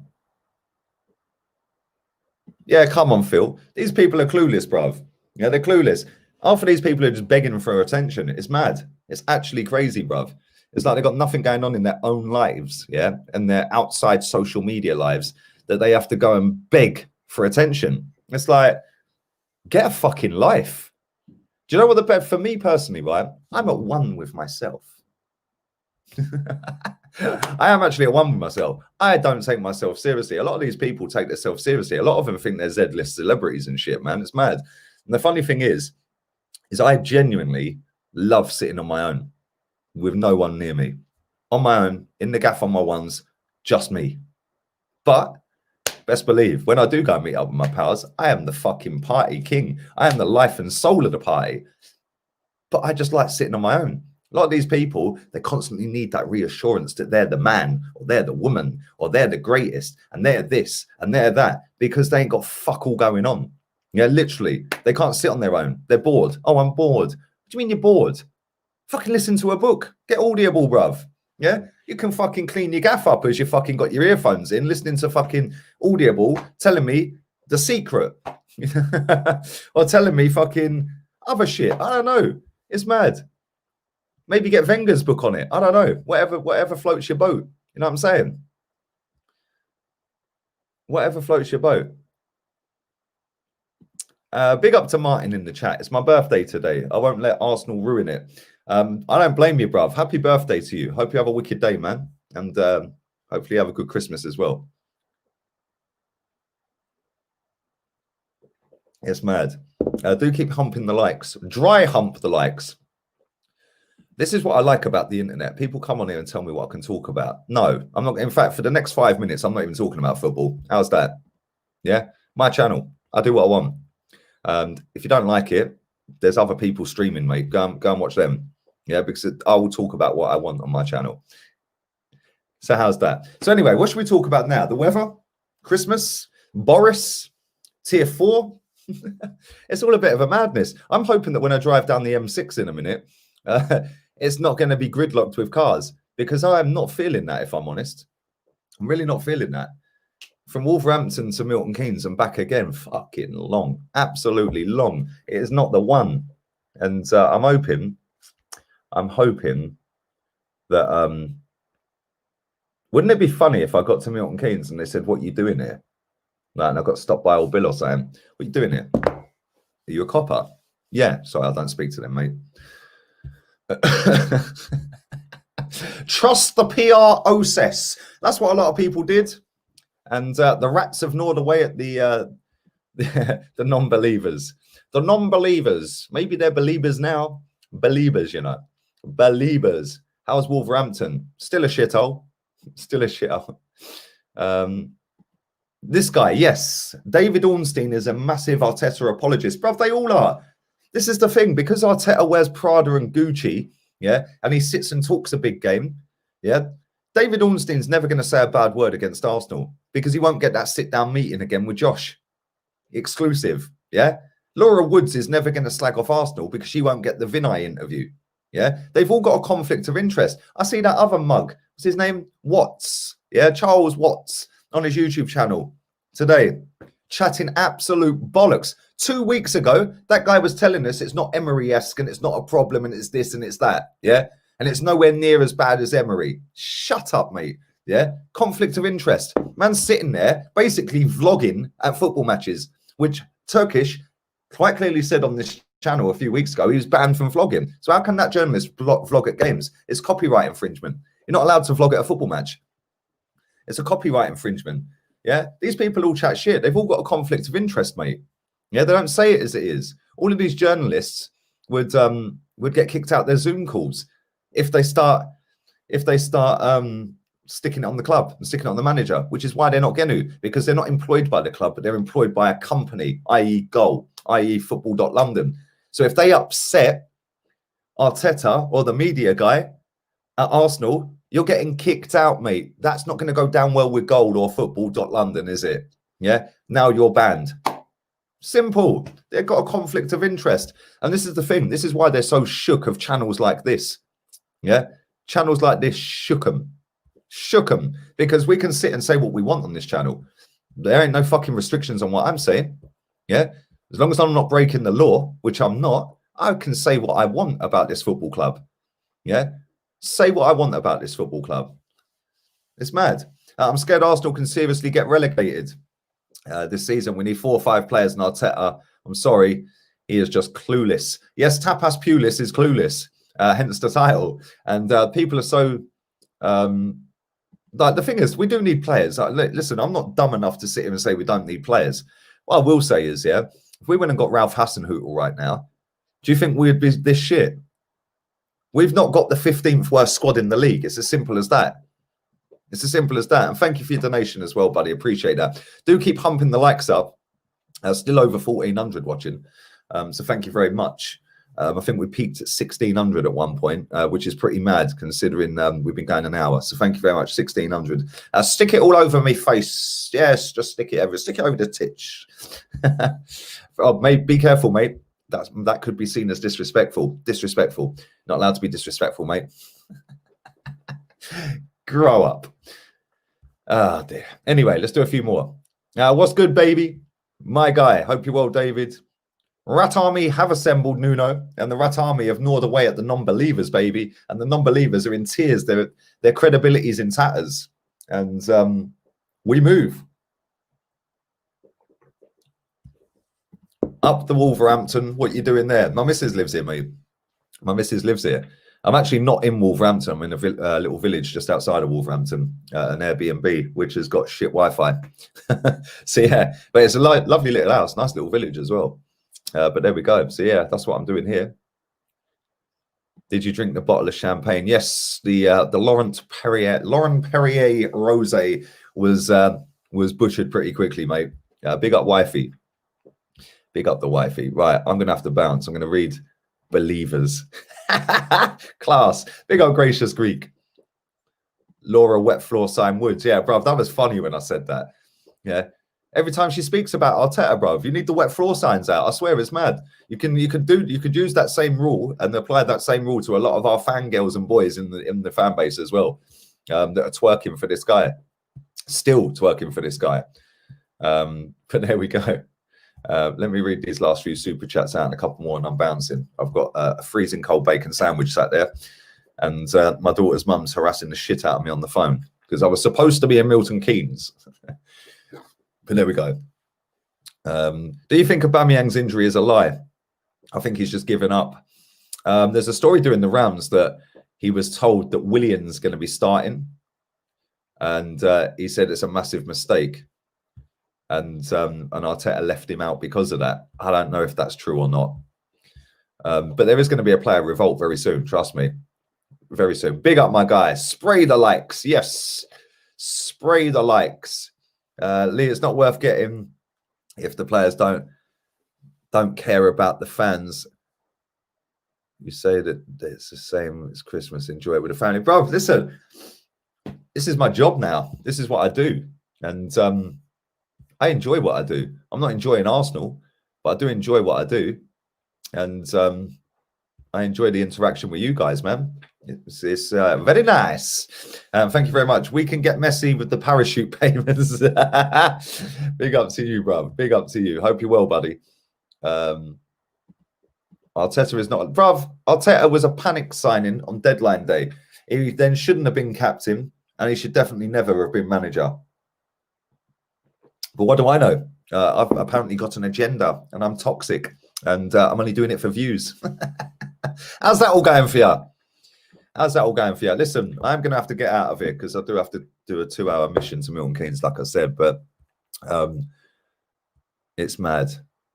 [SPEAKER 1] Yeah, come on, Phil. These people are clueless, bruv. Yeah, they're clueless. Half of these people are just begging for attention. It's mad. It's actually crazy, bruv. It's like they've got nothing going on in their own lives, yeah, and their outside social media lives that they have to go and beg for attention. It's like, get a fucking life. Do you know what the best for me personally, right? I'm at one with myself. I am actually at one with myself. I don't take myself seriously. A lot of these people take themselves seriously. A lot of them think they're Z-list celebrities and shit, man. It's mad. And the funny thing is I genuinely love sitting on my own with no one near me. On my own, in the gaff on my ones, just me. But best believe, when I do go and meet up with my pals, I am the fucking party king. I am the life and soul of the party. But I just like sitting on my own. A lot of these people, they constantly need that reassurance that they're the man or they're the woman or they're the greatest and they're this and they're that because they ain't got fuck all going on. Yeah, literally, they can't sit on their own. They're bored. Oh, I'm bored. What do you mean you're bored? Fucking listen to a book. Get Audible, bruv. Yeah, you can fucking clean your gaff up as you fucking got your earphones in, listening to fucking Audible, telling me The Secret or telling me fucking other shit. I don't know. It's mad. Maybe get Wenger's book on it. I don't know. Whatever floats your boat. You know what I'm saying? Whatever floats your boat. Big up to Martin in the chat. It's my birthday today. I won't let Arsenal ruin it. I don't blame you, bruv. Happy birthday to you. Hope you have a wicked day, man. And hopefully you have a good Christmas as well. It's mad. Do keep humping the likes. Dry hump the likes. This is what I like about the internet. People come on here and tell me what I can talk about. No, I'm not. In fact, for the next 5 minutes, I'm not even talking about football. How's that? Yeah, my channel. I do what I want. And if you don't like it, there's other people streaming, mate. Go and watch them. Yeah, because I will talk about what I want on my channel. So how's that? So anyway, what should we talk about now? The weather, Christmas, Boris, tier 4. It's all a bit of a madness. I'm hoping that when I drive down the M6 in a minute, it's not going to be gridlocked with cars, because I am not feeling that, if I'm honest. I'm really not feeling that. From Wolverhampton to Milton Keynes and back again, fucking long, absolutely long. It is not the one. And I'm hoping that, wouldn't it be funny if I got to Milton Keynes and they said, what are you doing here? Like, and I got stopped by old Bill or saying, what are you doing here? Are you a copper? Yeah, sorry, I don't speak to them, mate. Trust the PR process. That's what a lot of people did. And the rats have gnawed away at the non-believers. The non-believers. Maybe they're believers now. Believers, you know. Believers. How's Wolverhampton? Still a shithole. Still a shithole. This guy, yes. David Ornstein is a massive Arteta apologist. Bruv, they all are. This is the thing. Because Arteta wears Prada and Gucci, yeah, and he sits and talks a big game, yeah, David Ornstein's never going to say a bad word against Arsenal, because he won't get that sit-down meeting again with Josh. Exclusive, yeah? Laura Woods is never going to slag off Arsenal because she won't get the Vinay interview, yeah? They've all got a conflict of interest. I see that other mug. What's his name? Watts, yeah? Charles Watts on his YouTube channel today, chatting absolute bollocks. 2 weeks ago, that guy was telling us it's not Emery-esque and it's not a problem and it's this and it's that, yeah? And it's nowhere near as bad as Emery. Shut up, mate. Yeah? Conflict of interest. Man's sitting there basically vlogging at football matches, which Turkish quite clearly said on this channel a few weeks ago he was banned from vlogging. So how can that journalist vlog at games? It's copyright infringement. You're not allowed to vlog at a football match. It's a copyright infringement. Yeah? These people all chat shit. They've all got a conflict of interest, mate. Yeah? They don't say it as it is. All of these journalists would get kicked out their Zoom calls if they start sticking it on the club and sticking it on the manager, which is why they're not going to, because they're not employed by the club, but they're employed by a company, i.e. Goal, i.e. Football.London. So if they upset Arteta or the media guy at Arsenal, you're getting kicked out, mate. That's not going to go down well with Goal or Football.London, is it? Yeah. Now you're banned. Simple. They've got a conflict of interest. And this is the thing. This is why they're so shook of channels like this. Yeah, channels like this shook them, because we can sit and say what we want on this channel. There ain't no fucking restrictions on what I'm saying. Yeah, as long as I'm not breaking the law, which I'm not, I can say what I want about this football club. Yeah, say what I want about this football club. It's mad. I'm scared Arsenal can seriously get relegated this season. We need 4 or 5 players, and Arteta, I'm sorry, he is just clueless. Yes, Tapas Pulis is clueless. Hence the title. And people are so like, the thing is, we do need players. Listen, I'm not dumb enough to sit here and say we don't need players. What I will say is, yeah, if we went and got Ralph Hasenhüttl right now, do you think we'd be this shit? We've not got the 15th worst squad in the league. It's as simple as that. It's as simple as that. And thank you for your donation as well, buddy. Appreciate that. Do keep humping the likes up. Still over 1,400 watching. So thank you very much. I think we peaked at 1,600 at one point, which is pretty mad considering we've been going an hour. So thank you very much, 1,600. Stick it all over me face. Yes, just stick it over the titch. Oh, mate, be careful, mate. That could be seen as disrespectful. Disrespectful. Not allowed to be disrespectful, mate. Grow up. Oh, dear. Anyway, let's do a few more. What's good, baby? My guy. Hope you're well, David. Rat Army have assembled, Nuno, and the Rat Army have gnawed away at the non-believers, baby. And the non-believers are in tears. Their credibility is in tatters. And we move. Up the Wolverhampton. What you doing there? My missus lives here, mate. My missus lives here. I'm actually not in Wolverhampton. I'm in a little village just outside of Wolverhampton, an Airbnb, which has got shit Wi-Fi. So, yeah. But it's a lovely little house. Nice little village as well. But there we go. So yeah, that's what I'm doing here. Did you drink the bottle of champagne? Yes, the Laurent Perrier rosé was butchered pretty quickly, mate. Big up wifey. Big up the wifey. Right, I'm going to have to bounce. I'm going to read Believers. Class. Big up Gracious Greek. Laura Wet Floor Sign Woods. Yeah, bruv, that was funny when I said that. Yeah. Every time she speaks about Arteta, bruv, you need the wet floor signs out. I swear it's mad. You could use that same rule and apply that same rule to a lot of our fangirls and boys in the fan base as well, that are twerking for this guy. Still twerking for this guy. But there we go. Let me read these last few super chats out and a couple more, and I'm bouncing. I've got a freezing cold bacon sandwich sat there, and my daughter's mum's harassing the shit out of me on the phone because I was supposed to be in Milton Keynes. But there we go. Do you think Aubameyang's injury is a lie? I think he's just given up. There's a story doing the rounds that he was told that Willian's going to be starting, and he said it's a massive mistake. And Arteta left him out because of that. I don't know if that's true or not. But there is going to be a player revolt very soon. Trust me. Very soon. Big up my guys. Spray the likes. Yes. Spray the likes. Lee, it's not worth getting if the players don't care about the fans. You say that it's the same as Christmas. Enjoy it with the family. Bro, listen. This is my job now. This is what I do. And I enjoy what I do. I'm not enjoying Arsenal, but I do enjoy what I do. And I enjoy the interaction with you guys, man. It's very nice. Thank you very much. We can get messy with the parachute payments. Big up to you, bro. Big up to you. Hope you're well, buddy. Arteta is not... Bruv, Arteta was a panic signing on deadline day. He then shouldn't have been captain, and he should definitely never have been manager. But what do I know? I've apparently got an agenda, and I'm toxic, and I'm only doing it for views. How's that all going for you? How's that all going for you? Listen, I'm going to have to get out of here because I do have to do a 2-hour mission to Milton Keynes, like I said. But it's mad.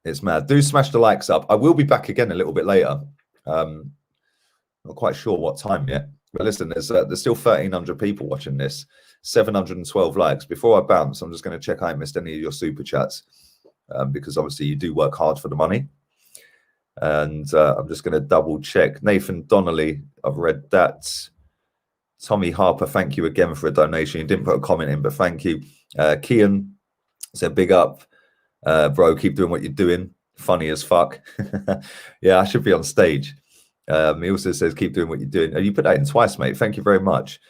[SPEAKER 1] It's mad. Do smash the likes up. I will be back again a little bit later. Not quite sure what time yet. But listen, there's still 1,300 people watching this. 712 likes. Before I bounce, I'm just going to check I haven't missed any of your super chats because obviously you do work hard for the money. And I'm just going to double check. Nathan Donnelly, I've read that. Tommy Harper, thank you again for a donation. You didn't put a comment in, but thank you. Kian said, big up. Bro, keep doing what you're doing. Funny as fuck. Yeah, I should be on stage. He also says, keep doing what you're doing. You put that in twice, mate. Thank you very much.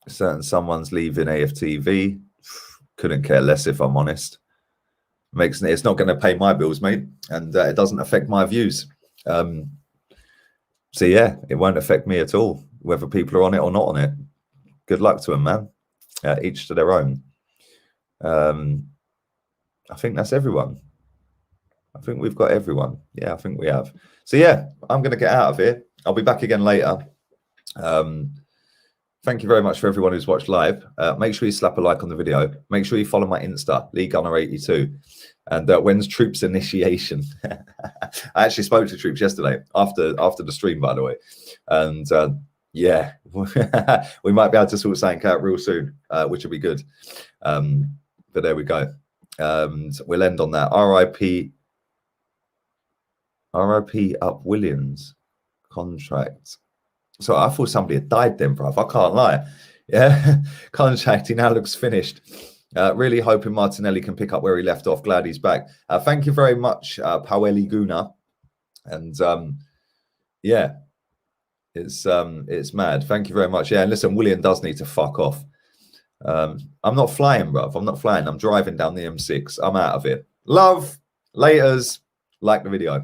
[SPEAKER 1] Certain someone's leaving AFTV. Couldn't care less if I'm honest. It's not going to pay my bills, mate, and it doesn't affect my views. So yeah, it won't affect me at all, whether people are on it or not on it. Good luck to them, man. Each to their own. I think that's everyone. I think we've got everyone. Yeah, I think we have. So yeah, I'm going to get out of here. I'll be back again later. Thank you very much for everyone who's watched live. Make sure you slap a like on the video. Make sure you follow my Insta, LeeGunner82. And when's Troops initiation? I actually spoke to Troops yesterday after the stream, by the way. And yeah, we might be able to sort something out real soon, which will be good. But there we go. We'll end on that. RIP up Williams contract. So I thought somebody had died then, bruv. I can't lie. Yeah, contract. He now looks finished. Really hoping Martinelli can pick up where he left off. Glad he's back. Thank you very much, Paweli Guna. And yeah, it's mad. Thank you very much. Yeah, and listen, William does need to fuck off. I'm not flying, bruv. I'm not flying. I'm driving down the M6. I'm out of it. Love. Laters. Like the video.